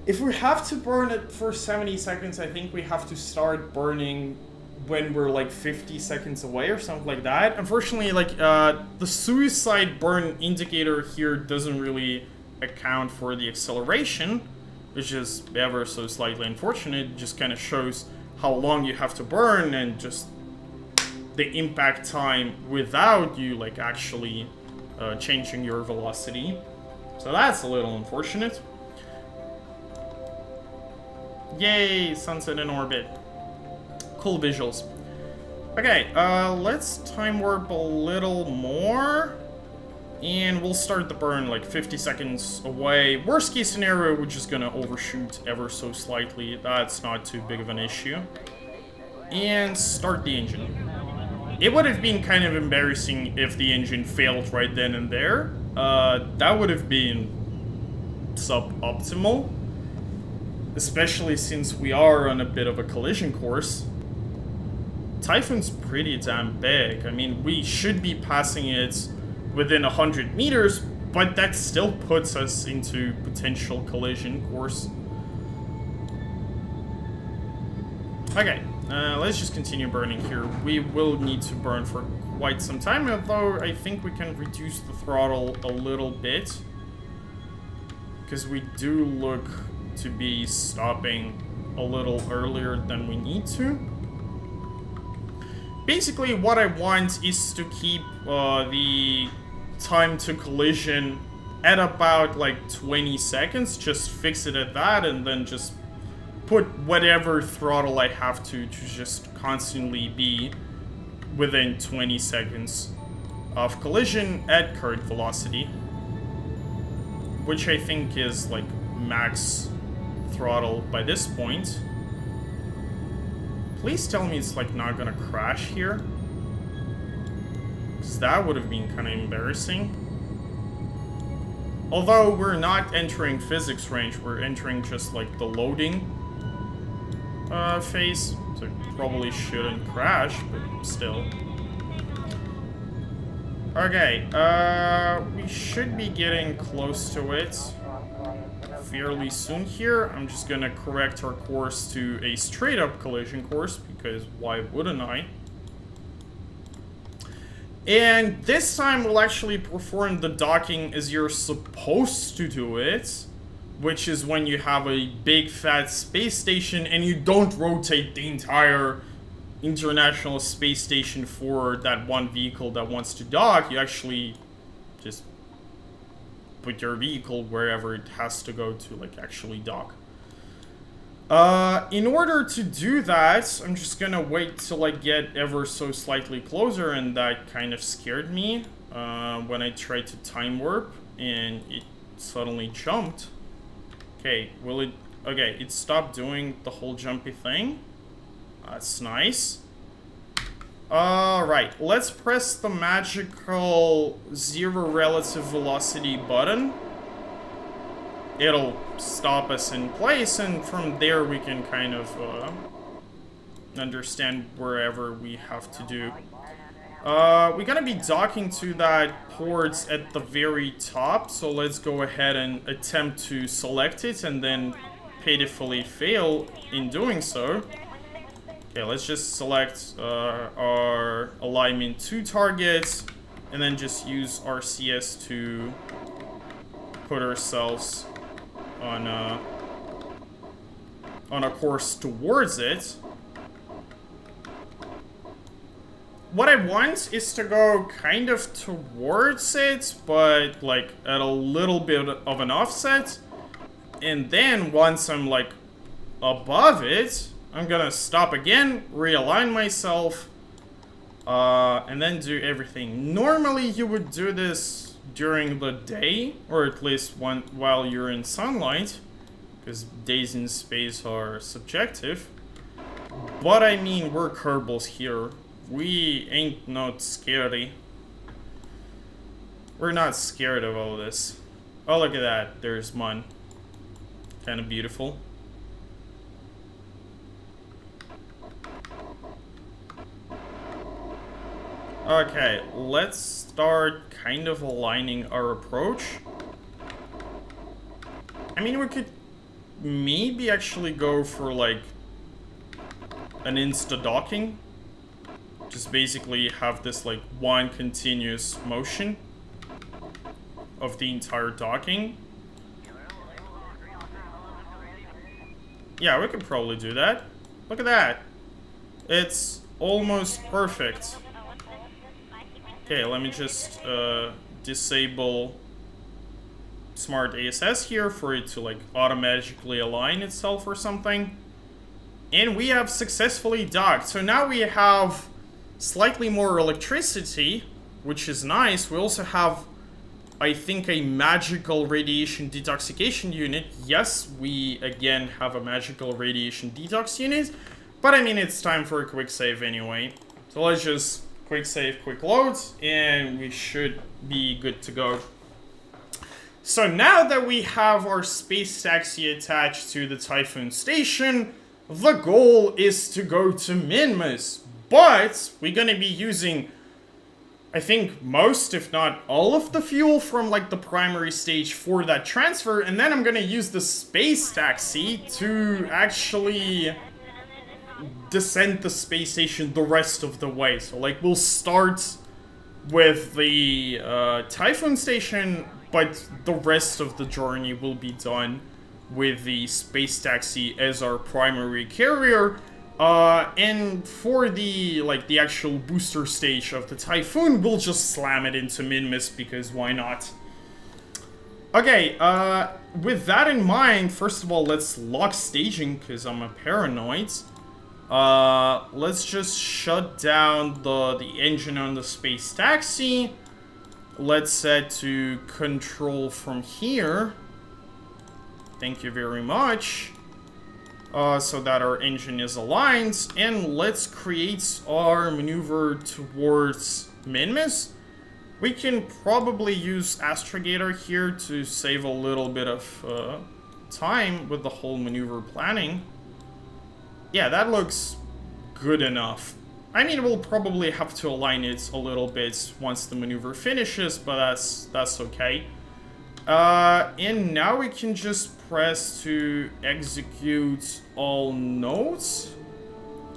if we have to burn it for 70 seconds, I think we have to start burning when we're like 50 seconds away or something like that. Unfortunately, like the suicide burn indicator here doesn't really account for the acceleration, which is ever so slightly unfortunate. It just kind of shows how long you have to burn and just the impact time without you like actually changing your velocity. So that's a little unfortunate. Yay, sunset in orbit. Cool visuals. Okay, let's time warp a little more. And we'll start the burn like 50 seconds away. Worst case scenario, we're just gonna overshoot ever so slightly. That's not too big of an issue. And start the engine. It would have been kind of embarrassing if the engine failed right then and there. That would have been suboptimal. Especially since we are on a bit of a collision course. Typhoon's pretty damn big. I mean, we should be passing it within 100 meters, but that still puts us into potential collision course. Okay, let's just continue burning here. We will need to burn for quite some time, although I think we can reduce the throttle a little bit. Because we do look to be stopping a little earlier than we need to. Basically, what I want is to keep the time to collision at about like 20 seconds. Just fix it at that and then just put whatever throttle I have to just constantly be within 20 seconds of collision at current velocity. Which I think is like max throttle by this point. Please tell me it's like not gonna crash here. Because that would have been kind of embarrassing. Although we're not entering physics range, we're entering just like the loading phase. So it probably shouldn't crash, but still. Okay, we should be getting close to it fairly soon here. I'm just gonna correct our course to a straight-up collision course, because why wouldn't I? And this time we'll actually perform the docking as you're supposed to do it, which is when you have a big fat space station and you don't rotate the entire International Space Station for that one vehicle that wants to dock. You actually just put your vehicle wherever it has to go to, like, actually dock. In order to do that, I'm just gonna wait till I get ever so slightly closer, and that kind of scared me when I tried to time warp and it suddenly jumped. Okay, will it... Okay, it stopped doing the whole jumpy thing. That's nice. Alright, let's press the magical 0 relative velocity button. It'll stop us in place, and from there we can kind of understand wherever we have to do. We're gonna be docking to that port at the very top, so let's go ahead and attempt to select it and then pitifully fail in doing so. Okay, let's just select our alignment 2 targets and then just use RCS to put ourselves on a course towards it. What I want is to go kind of towards it, but like at a little bit of an offset. And then once I'm like above it, I'm gonna stop again, realign myself, and then do everything. Normally you would do this during the day, or at least while you're in sunlight, because days in space are subjective. But I mean, we're Kerbals here. We ain't not scary. We're not scared of all this. Oh, look at that. There's Mun. Kind of beautiful. Okay, let's start kind of aligning our approach. I mean, we could maybe actually go for like an insta-docking. Just basically have this like one continuous motion of the entire docking. Yeah, we could probably do that. Look at that. It's almost perfect. Okay, let me just disable Smart ASS here for it to like automatically align itself or something. And we have successfully docked. So now we have slightly more electricity, which is nice. We also have, I think, a magical radiation detoxification unit. Yes, we again have a magical radiation detox unit. But I mean, it's time for a quick save anyway. So let's just quick save, quick loads, and we should be good to go. So now that we have our space taxi attached to the Typhoon station, the goal is to go to Minmus. But we're gonna be using, I think, most, if not all of the fuel from like the primary stage for that transfer, and then I'm gonna use the space taxi to actually descend the space station the rest of the way. So like we'll start with the Typhoon station, but the rest of the journey will be done with the space taxi as our primary carrier. And for the actual booster stage of the Typhoon, we'll just slam it into Minmus, because why not? Okay, with that in mind, first of all, let's lock staging, because I'm a paranoid. Let's just shut down the engine on the space taxi. Let's set to control from here. Thank you very much. So that our engine is aligned. And let's create our maneuver towards Minmus. We can probably use Astrogator here to save a little bit of time with the whole maneuver planning. Yeah, that looks good enough. I mean, we'll probably have to align it a little bit once the maneuver finishes, but that's okay. And now we can just press to execute all nodes.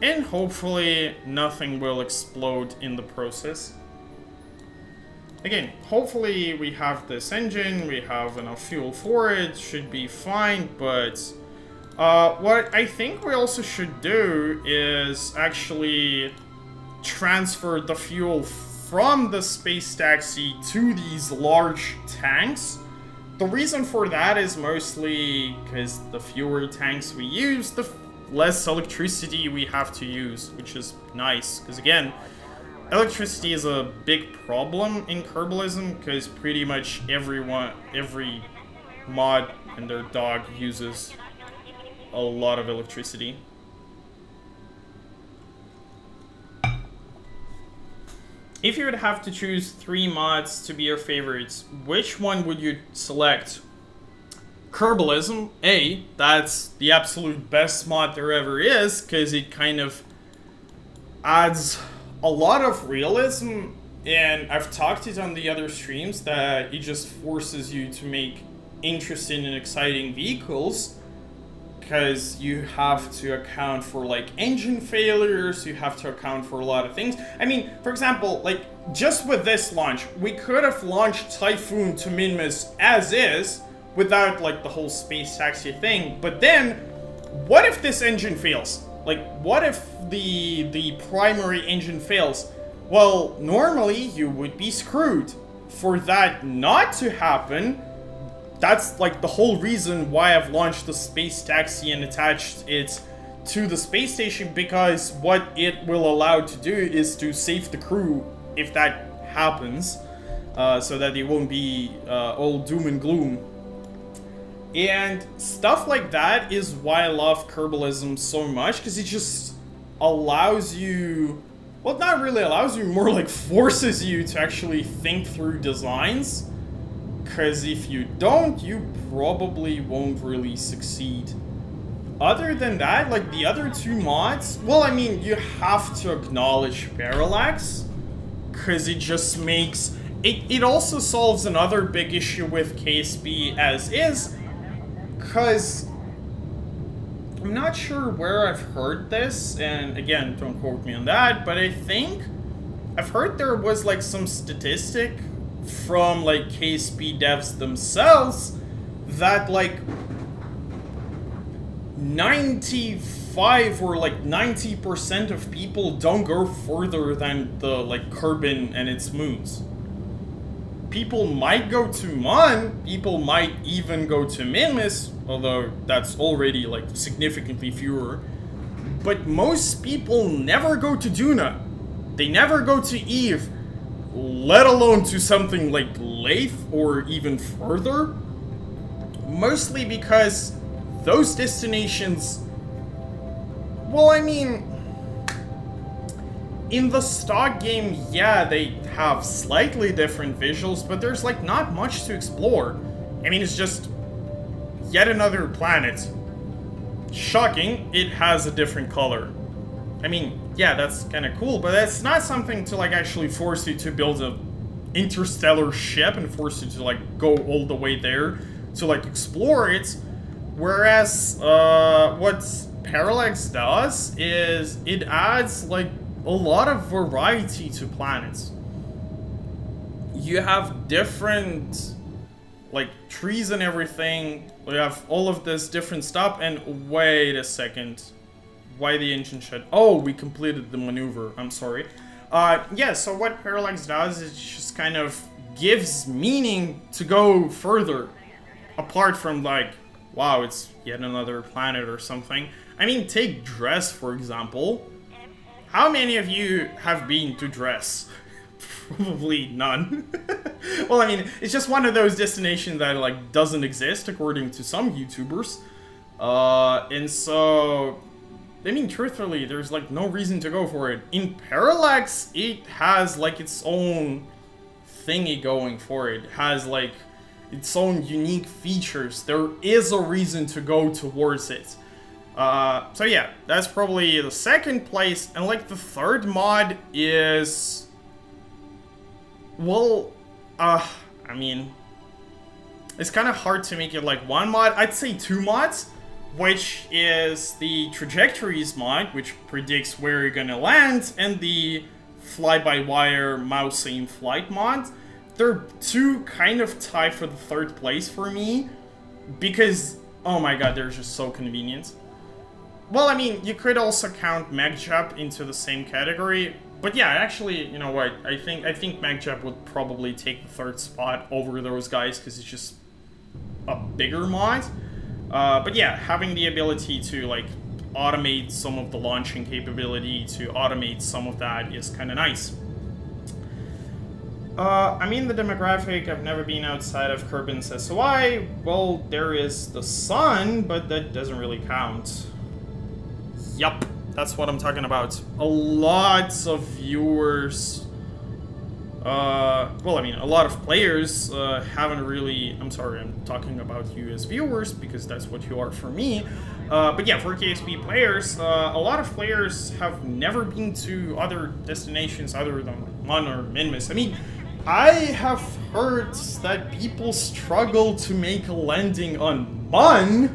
And hopefully nothing will explode in the process. Again, hopefully we have this engine, we have enough fuel for it, should be fine, but what I think we also should do is actually transfer the fuel from the space taxi to these large tanks. The reason for that is mostly because the fewer tanks we use, the less electricity we have to use, which is nice, because again, electricity is a big problem in Kerbalism, because pretty much every mod and their dog uses a lot of electricity. If you would have to choose 3 mods to be your favorites, which one would you select? Kerbalism, that's the absolute best mod there ever is, because it kind of adds a lot of realism, and I've talked it on the other streams that it just forces you to make interesting and exciting vehicles, because you have to account for like engine failures, you have to account for a lot of things. I mean, for example, like just with this launch, we could have launched Typhoon to Minmus as is, without like the whole space taxi thing, but then what if this engine fails? Like, what if the primary engine fails? Well, normally you would be screwed. For that not to happen, that's like the whole reason why I've launched the space taxi and attached it to the space station, because what it will allow to do is to save the crew if that happens, so that it won't be all doom and gloom. And stuff like that is why I love Kerbalism so much, because it just allows you, well, not really allows you, more like forces you to actually think through designs. Because if you don't, you probably won't really succeed. Other than that, like the other 2 mods, well, I mean, you have to acknowledge Parallax, because it just makes, it also solves another big issue with KSP as is, because I'm not sure where I've heard this, and again, don't quote me on that, but I think I've heard there was like some statistic from like KSP devs themselves that like 95 or like 90% of people don't go further than the like Kerbin and its moons. People might go to Mon, people might even go to Minmus, although that's already like significantly fewer. But most people never go to Duna. They never go to Eve, let alone to something like Lathe or even further. Mostly because those destinations, well, I mean, in the stock game, yeah, they have slightly different visuals, but there's like not much to explore. I mean, it's just yet another planet. Shocking, it has a different color. I mean, yeah, that's kind of cool, but that's not something to like actually force you to build a interstellar ship and force you to like go all the way there to like explore it. Whereas what Parallax does is it adds like a lot of variety to planets. You have different like trees and everything. We have all of this different stuff, and wait a second. Why the engine shed? Oh, we completed the maneuver. I'm sorry. Yeah, so what Parallax does is just kind of gives meaning to go further. Apart from like, wow, it's yet another planet or something. I mean, take Dress, for example. How many of you have been to Dress? Probably none. Well, I mean, it's just one of those destinations that like doesn't exist according to some YouTubers. And so, I mean, truthfully, there's like no reason to go for it. In Parallax, it has like its own thingy going for it. It has like its own unique features. There is a reason to go towards it. So yeah, that's probably the second place. And like the third mod is, well, I mean, it's kind of hard to make it like one mod. I'd say two mods, which is the trajectories mod, which predicts where you're gonna land, and the fly-by-wire mouse aim flight mod. They're two kind of tied for the third place for me, because, oh my god, they're just so convenient. Well, I mean, you could also count MagJab into the same category, but yeah, actually, you know what, I think MagJab would probably take the third spot over those guys, because it's just a bigger mod. But yeah, having the ability to, like, automate some of the launching capability, to automate some of that is kind of nice. I mean, the demographic, I've never been outside of Kerbin's SOI. Well, there is the sun, but that doesn't really count. Yup, that's what I'm talking about. A lot of viewers, well, I mean, a lot of players haven't really, I'm sorry, I'm talking about you as viewers, because that's what you are for me. But yeah, for KSP players, a lot of players have never been to other destinations other than Mun or Minmus. I mean, I have heard that people struggle to make a landing on Mun,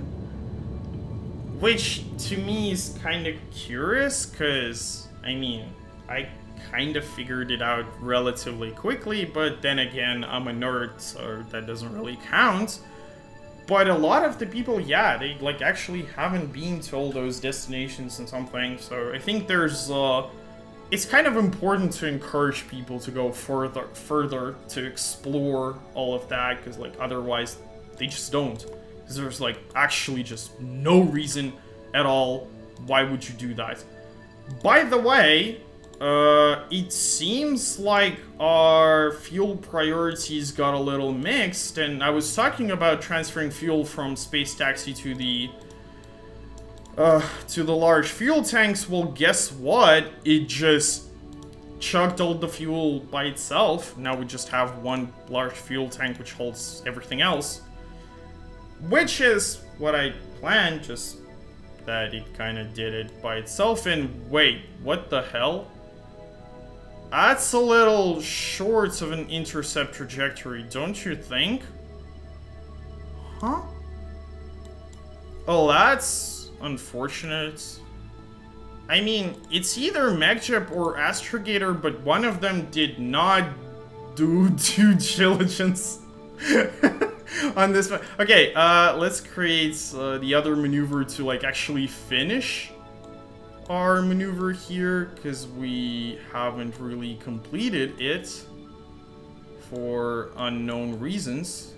which to me is kind of curious, because, I mean, I kind of figured it out relatively quickly, but then again, I'm a nerd, so that doesn't really count. But a lot of the people, yeah, they, like, actually haven't been to all those destinations and something, so I think there's, it's kind of important to encourage people to go further to explore all of that, because, like, otherwise they just don't. Because there's, like, actually just no reason at all why would you do that. By the way, it seems like our fuel priorities got a little mixed, and I was talking about transferring fuel from Space Taxi to the large fuel tanks. Well, guess what? It just chucked all the fuel by itself. Now we just have one large fuel tank which holds everything else. Which is what I planned, just that it kind of did it by itself. And wait, what the hell? That's a little short of an intercept trajectory, don't you think? Huh? Oh, that's unfortunate. I mean, it's either MagJab or Astrogator, but one of them did not do due diligence on this one. Okay, let's create the other maneuver to, like, actually finish our maneuver here, because we haven't really completed it for unknown reasons.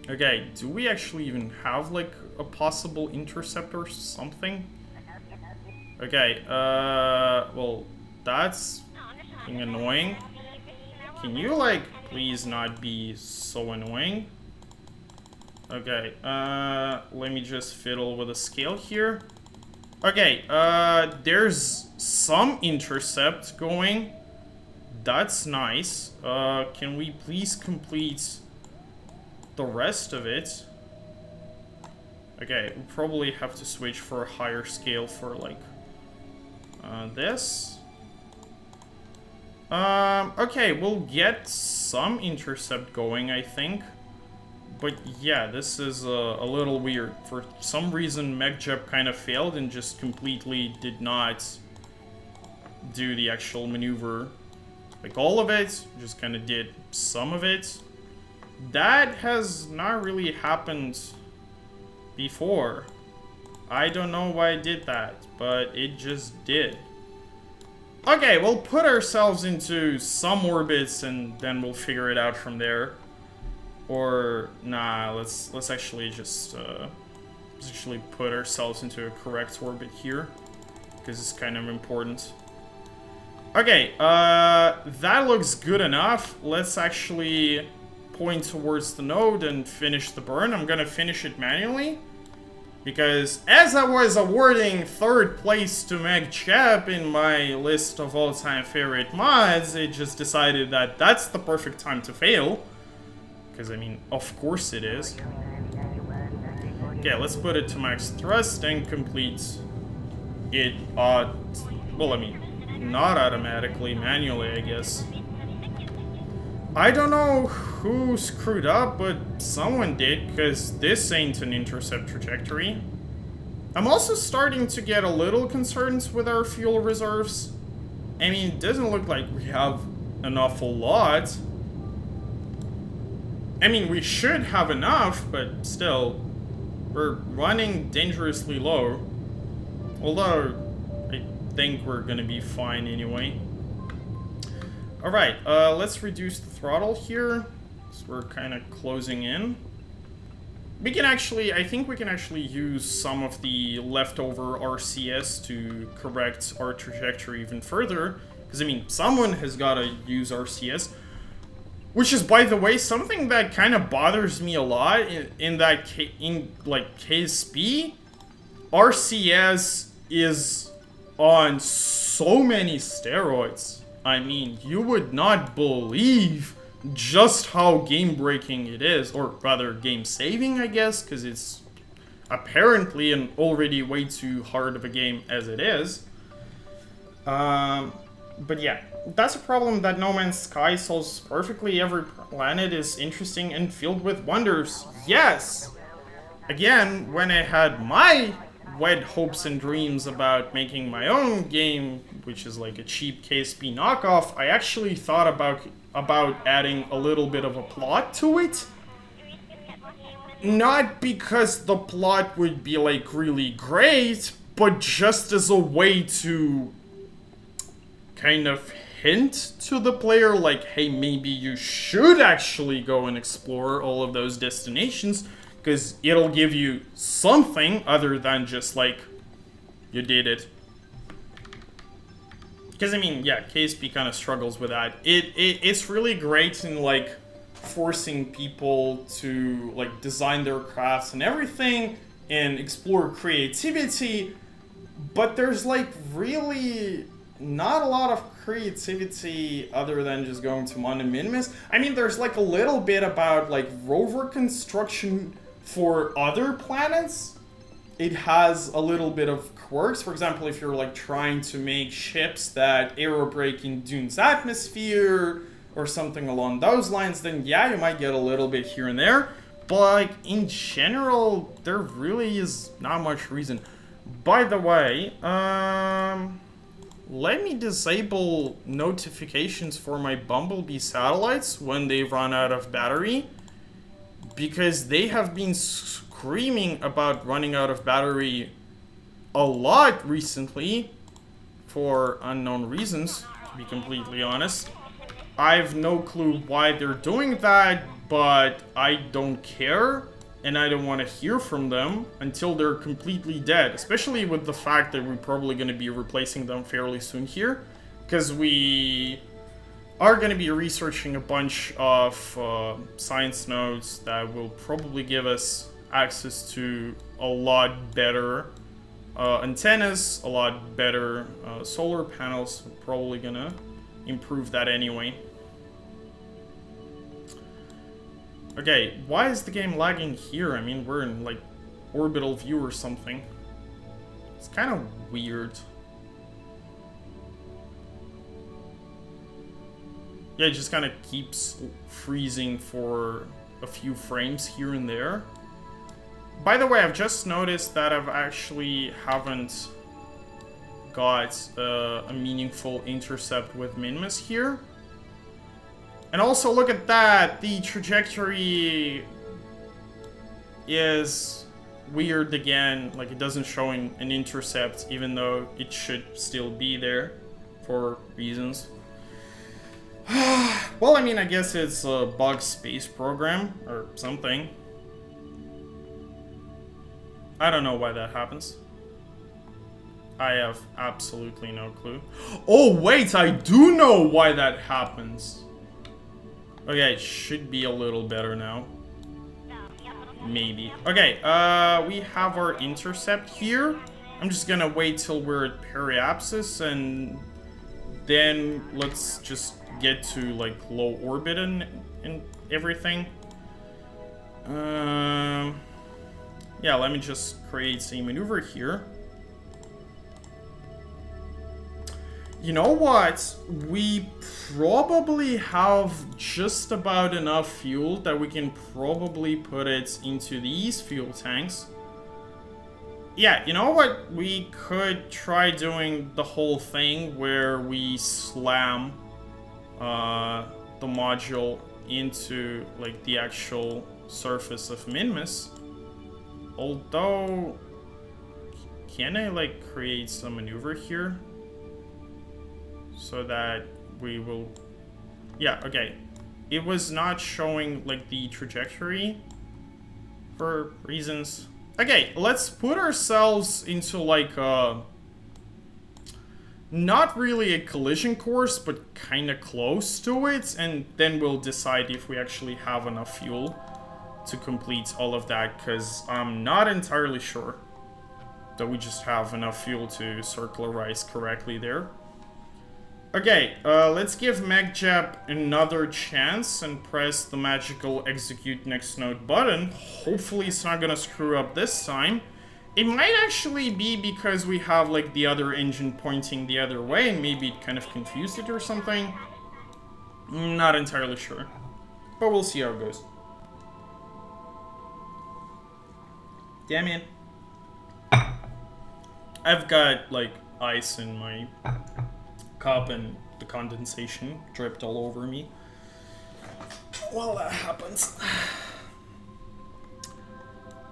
Okay, do we actually even have, like, a possible intercept or something? Okay, well, that's being annoying. Can you, like, please not be so annoying? Okay, let me just fiddle with a scale here. Okay, there's some intercept going. That's nice. Can we please complete the rest of it? Okay, we probably have to switch for a higher scale for, like, this. Okay, we'll get some intercept going, I think. But yeah, this is a little weird. For some reason, MagJab kind of failed and just completely did not do the actual maneuver. Like, all of it, just kind of did some of it. That has not really happened before. I don't know why I did that, but it just did. Okay, we'll put ourselves into some orbits and then we'll figure it out from there. Or nah, let's actually just put ourselves into a correct orbit here, because it's kind of important. Okay, that looks good enough. Let's actually point towards the node and finish the burn. I'm gonna finish it manually, because as I was awarding third place to MagJab in my list of all-time favorite mods, it just decided that that's the perfect time to fail. Because, I mean, of course it is. Okay, let's put it to max thrust and complete it, well, I mean, not automatically, manually, I guess. I don't know who screwed up, but someone did, because this ain't an intercept trajectory. I'm also starting to get a little concerned with our fuel reserves. I mean, it doesn't look like we have an awful lot. I mean, we should have enough, but still, we're running dangerously low. Although, I think we're gonna be fine anyway. Alright, let's reduce the throttle here, so we're kind of closing in. We can actually, I think we can actually use some of the leftover RCS to correct our trajectory even further. Because, I mean, someone has got to use RCS. Which is, by the way, something that kind of bothers me a lot in KSP. RCS is on so many steroids. I mean, you would not believe just how game-breaking it is, or rather game-saving, I guess, because it's apparently an already way too hard of a game as it is. But yeah, that's a problem that No Man's Sky solves perfectly. Every planet is interesting and filled with wonders. Yes! Again, when I had my wet hopes and dreams about making my own game, which is like a cheap KSP knockoff, I actually thought about adding a little bit of a plot to it. Not because the plot would be like really great, but just as a way to kind of hint to the player, like, hey, maybe you should actually go and explore all of those destinations, because it'll give you something other than just like, you did it. Because, I mean, yeah, KSP kind of struggles with that. It's really great in, like, forcing people to, like, design their crafts and everything and explore creativity, but there's, like, really not a lot of creativity other than just going to Mon and Minimus. I mean, there's, like, a little bit about, like, rover construction for other planets. It has a little bit of quirks. For example, if you're like trying to make ships that aerobrake in Dune's atmosphere or something along those lines, then yeah, you might get a little bit here and there. But like in general, there really is not much reason. By the way, let me disable notifications for my Bumblebee satellites when they run out of battery, because they have been screaming about running out of battery a lot recently for unknown reasons, to be completely honest. I have no clue why they're doing that, but I don't care, and I don't want to hear from them until they're completely dead, especially with the fact that we're probably going to be replacing them fairly soon here, because we are going to be researching a bunch of science nodes that will probably give us access to a lot better antennas, a lot better solar panels. We're probably going to improve that anyway. Okay, why is the game lagging here? I mean, we're in, like, orbital view or something. It's kind of weird. Yeah, it just kind of keeps freezing for a few frames here and there. By the way, I've just noticed that I've actually haven't got a meaningful intercept with Minimus here. And also, look at that! The trajectory is weird again. Like, it doesn't show an intercept, even though it should still be there for reasons. Well, I mean, I guess it's a bug space program or something. I don't know why that happens. I have absolutely no clue. Oh, wait, I do know why that happens. Okay, it should be a little better now. Maybe. Okay, we have our intercept here. I'm just gonna wait till we're at periapsis, and then let's just get to, like, low orbit and everything. Yeah, let me just create a maneuver here. You know what? We probably have just about enough fuel that we can probably put it into these fuel tanks. Yeah, you know what? We could try doing the whole thing where we slam the module into like the actual surface of Minmus. Although, can I like create some maneuver here? So that we will... Yeah, okay. It was not showing, like, the trajectory for reasons. Okay, let's put ourselves into, like, not really a collision course, but kind of close to it. And then we'll decide if we actually have enough fuel to complete all of that. Because I'm not entirely sure that we just have enough fuel to circularize correctly there. Okay, let's give MechJap another chance and press the magical execute next node button. Hopefully it's not gonna screw up this time. It might actually be because we have like the other engine pointing the other way and maybe it kind of confused it or something. Not entirely sure. But we'll see how it goes. Damn it. I've got like ice in my cup and the condensation dripped all over me. Well, that happens.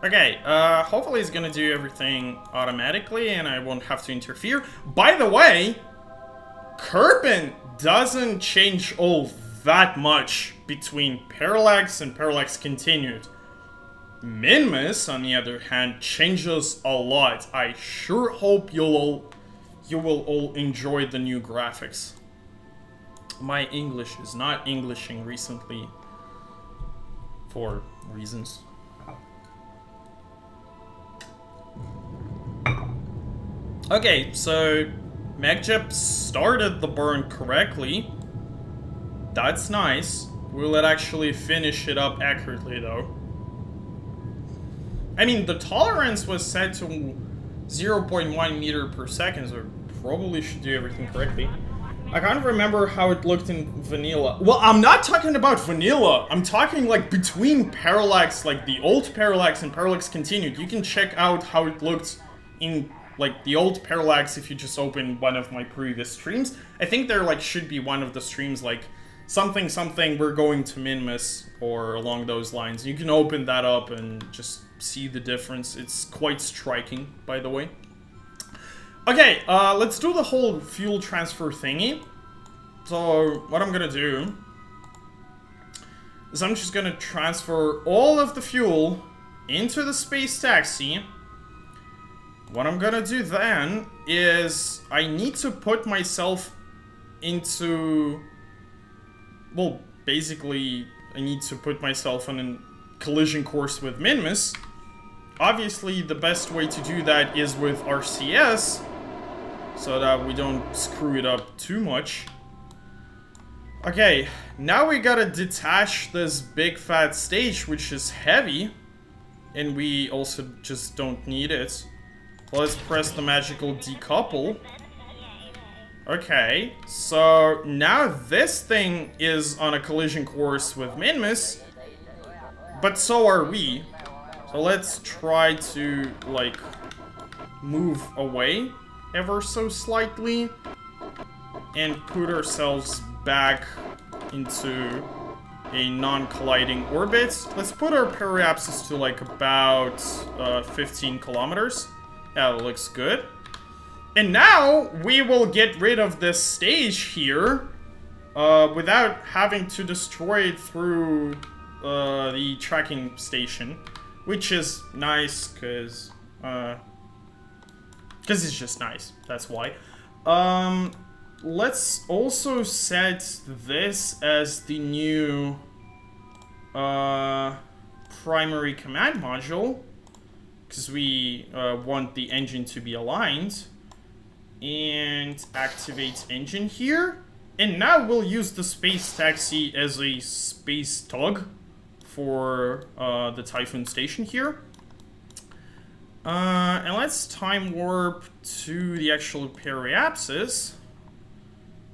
Okay, hopefully it's gonna do everything automatically and I won't have to interfere. By the way, Kirpin doesn't change all that much between Parallax and Parallax Continued. Minmus, on the other hand, changes a lot. I sure hope you will all enjoy the new graphics. My English is not Englishing recently for reasons. Okay, so MechJap started the burn correctly. That's nice. Will it actually finish it up accurately though? I mean, the tolerance was set to 0.1 meter per second, so probably should do everything correctly. I can't remember how it looked in vanilla. Well, I'm not talking about vanilla. I'm talking like between Parallax, like the old Parallax and Parallax Continued. You can check out how it looked in like the old Parallax if you just open one of my previous streams. I think there like should be one of the streams like something we're going to Minmus or along those lines. You can open that up and just see the difference. It's quite striking, by the way. Okay, let's do the whole fuel transfer thingy. So, what I'm gonna do is I'm just gonna transfer all of the fuel into the space taxi. What I'm gonna do then is I need to put myself into... Well, basically, I need to put myself on a collision course with Minmus. Obviously, the best way to do that is with RCS, so that we don't screw it up too much. Okay, now we gotta detach this big fat stage, which is heavy, and we also just don't need it. Let's press the magical decouple. Okay, so now this thing is on a collision course with Minmus, but so are we. So let's try to, like, move away ever so slightly and put ourselves back into a non-colliding orbit. Let's put our periapsis to, like, about 15 kilometers. Yeah, that looks good. And now we will get rid of this stage here without having to destroy it through the tracking station. Which is nice, because it's just nice. That's why. Let's also set this as the new primary command module, because we want the engine to be aligned. And activate engine here. And now we'll use the space taxi as a space tug for the Typhoon station here. And let's time warp to the actual periapsis.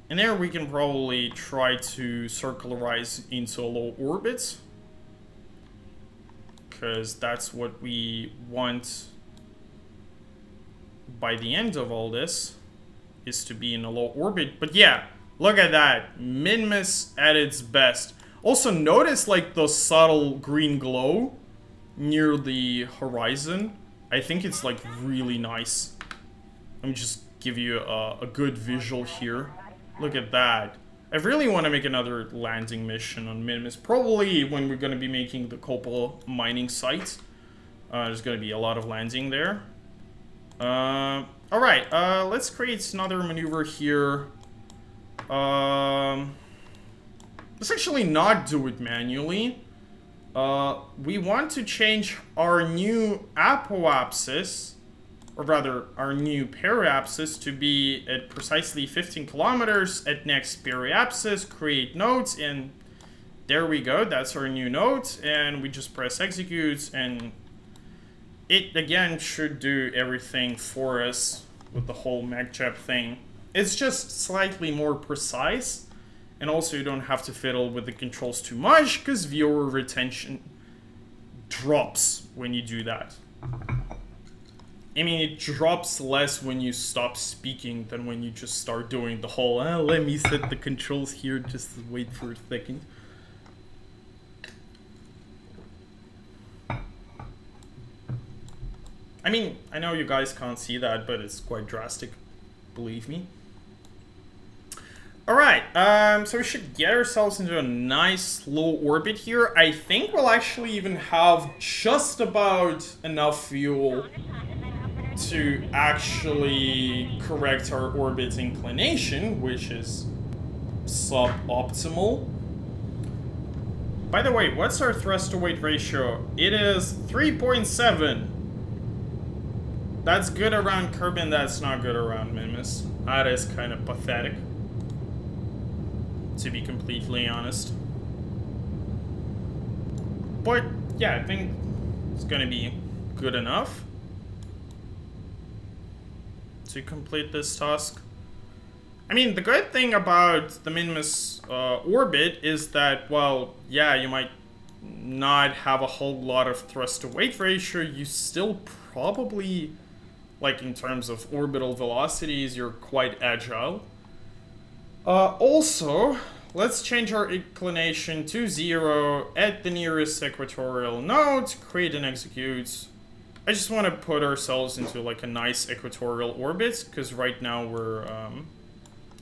And there we can probably try to circularize into a low orbit, because that's what we want by the end of all this, is to be in a low orbit. But yeah, look at that. Minmus at its best. Also notice like the subtle green glow near the horizon. I think it's like really nice. Let me just give you a good visual here. Look at that. I really want to make another landing mission on Minmus. Probably when we're going to be making the Copal mining site. There's going to be a lot of landing there. Alright, let's create another maneuver here. Let's actually not do it manually. We want to change our new apoapsis, or rather our new periapsis, to be at precisely 15 kilometers at next periapsis. Create nodes, and there we go. That's our new node, and we just press execute, and it again should do everything for us with the whole MagJab thing. It's just slightly more precise, and also you don't have to fiddle with the controls too much, because viewer retention drops when you do that. I mean, it drops less when you stop speaking than when you just start doing the whole, let me set the controls here, just wait for a second. I mean, I know you guys can't see that, but it's quite drastic, believe me. Alright, so we should get ourselves into a nice low orbit here. I think we'll actually even have just about enough fuel to actually correct our orbit inclination, which is suboptimal. By the way, what's our thrust to weight ratio? It is 3.7. That's good around Kerbin, that's not good around Minmus. That is kind of pathetic, to be completely honest. But yeah, I think it's gonna be good enough to complete this task. I mean, the good thing about the Minmus orbit is that, well, yeah, you might not have a whole lot of thrust to weight ratio, you still probably, like in terms of orbital velocities, you're quite agile. Also, let's change our inclination to 0 at the nearest equatorial node, create and execute. I just want to put ourselves into like a nice equatorial orbit, because right now we're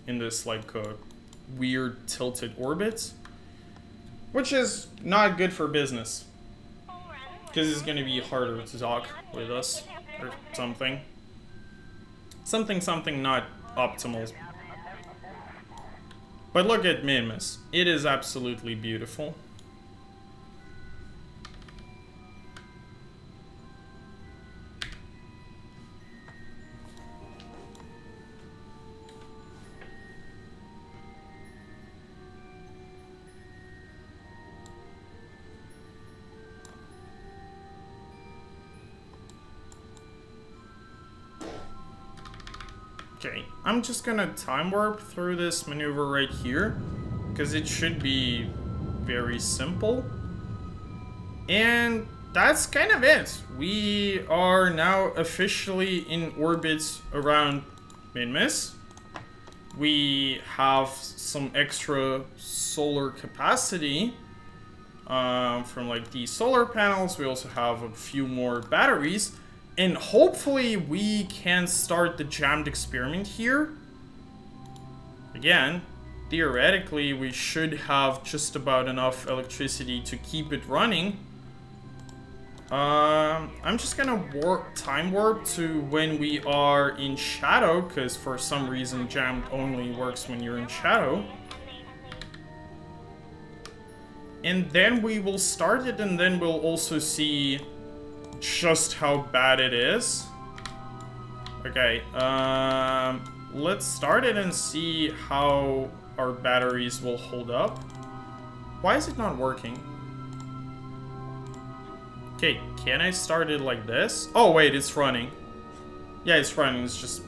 in this like weird tilted orbit, which is not good for business, because it's going to be harder to talk with us or something. Something not optimal. But look at Minmus. It is absolutely beautiful. Okay, I'm just gonna time warp through this maneuver right here, because it should be very simple. And that's kind of it. We are now officially in orbit around Minmus. We have some extra solar capacity from like these solar panels. We also have a few more batteries. And hopefully we can start the jammed experiment here. Again, theoretically we should have just about enough electricity to keep it running. I'm just gonna time warp to when we are in shadow, because for some reason jammed only works when you're in shadow. And then we will start it, and then we'll also see just how bad it is. Okay, let's start it and see how our batteries will hold up. Why is it not working? Okay, can I start it like this? Oh wait, it's running. Yeah, it's running, it's just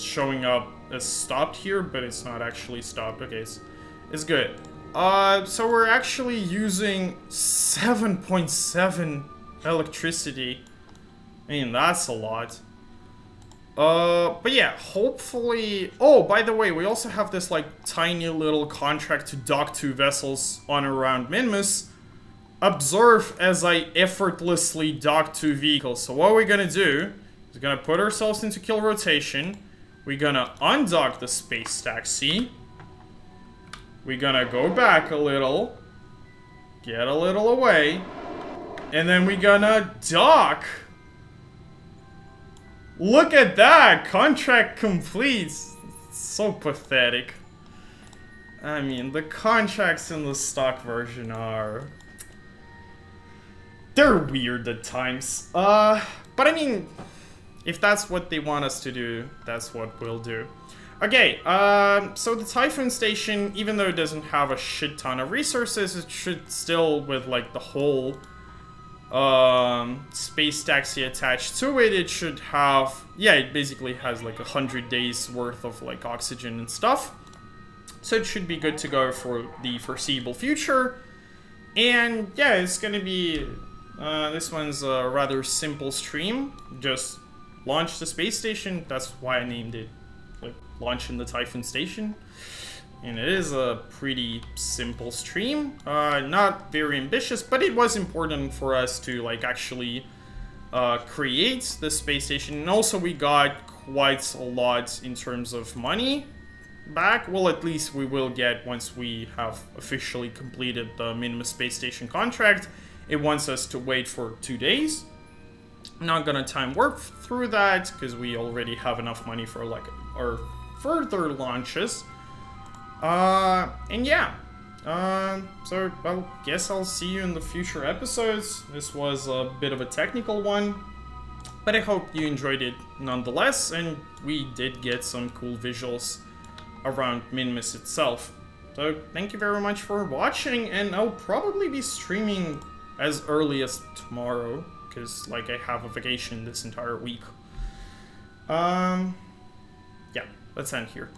showing up as stopped here, but it's not actually stopped. Okay, it's good. So we're actually using 7.7 electricity. I mean, that's a lot. But yeah, hopefully... Oh, by the way, we also have this, like, tiny little contract to dock 2 vessels on around Minmus. Observe as I effortlessly dock 2 vehicles. So what we're gonna do is gonna put ourselves into kill rotation. We're gonna undock the space taxi. We're gonna go back a little. Get a little away. And then we're gonna dock. Look at that! Contract complete! It's so pathetic. I mean, the contracts in the stock version are... They're weird at times. But I mean, if that's what they want us to do, that's what we'll do. Okay, so the Typhoon Station, even though it doesn't have a shit ton of resources, it should still, with like the whole space taxi attached to it, it should have, yeah, it basically has like 100 days worth of like oxygen and stuff. So it should be good to go for the foreseeable future. And yeah, it's gonna be, this one's a rather simple stream. Just launch the space station. That's why I named it, like, launching the Typhoon Station. And it is a pretty simple stream. Not very ambitious, but it was important for us to, like, actually create the space station. And also we got quite a lot in terms of money back. Well, at least we will get once we have officially completed the minimum space station contract. It wants us to wait for 2 days. I'm not gonna time warp through that because we already have enough money for like our further launches. And yeah. So I guess I'll see you in the future episodes. This was a bit of a technical one, but I hope you enjoyed it nonetheless, and we did get some cool visuals around Minmus itself. So thank you very much for watching, and I'll probably be streaming as early as tomorrow, because like I have a vacation this entire week. Yeah, let's end here.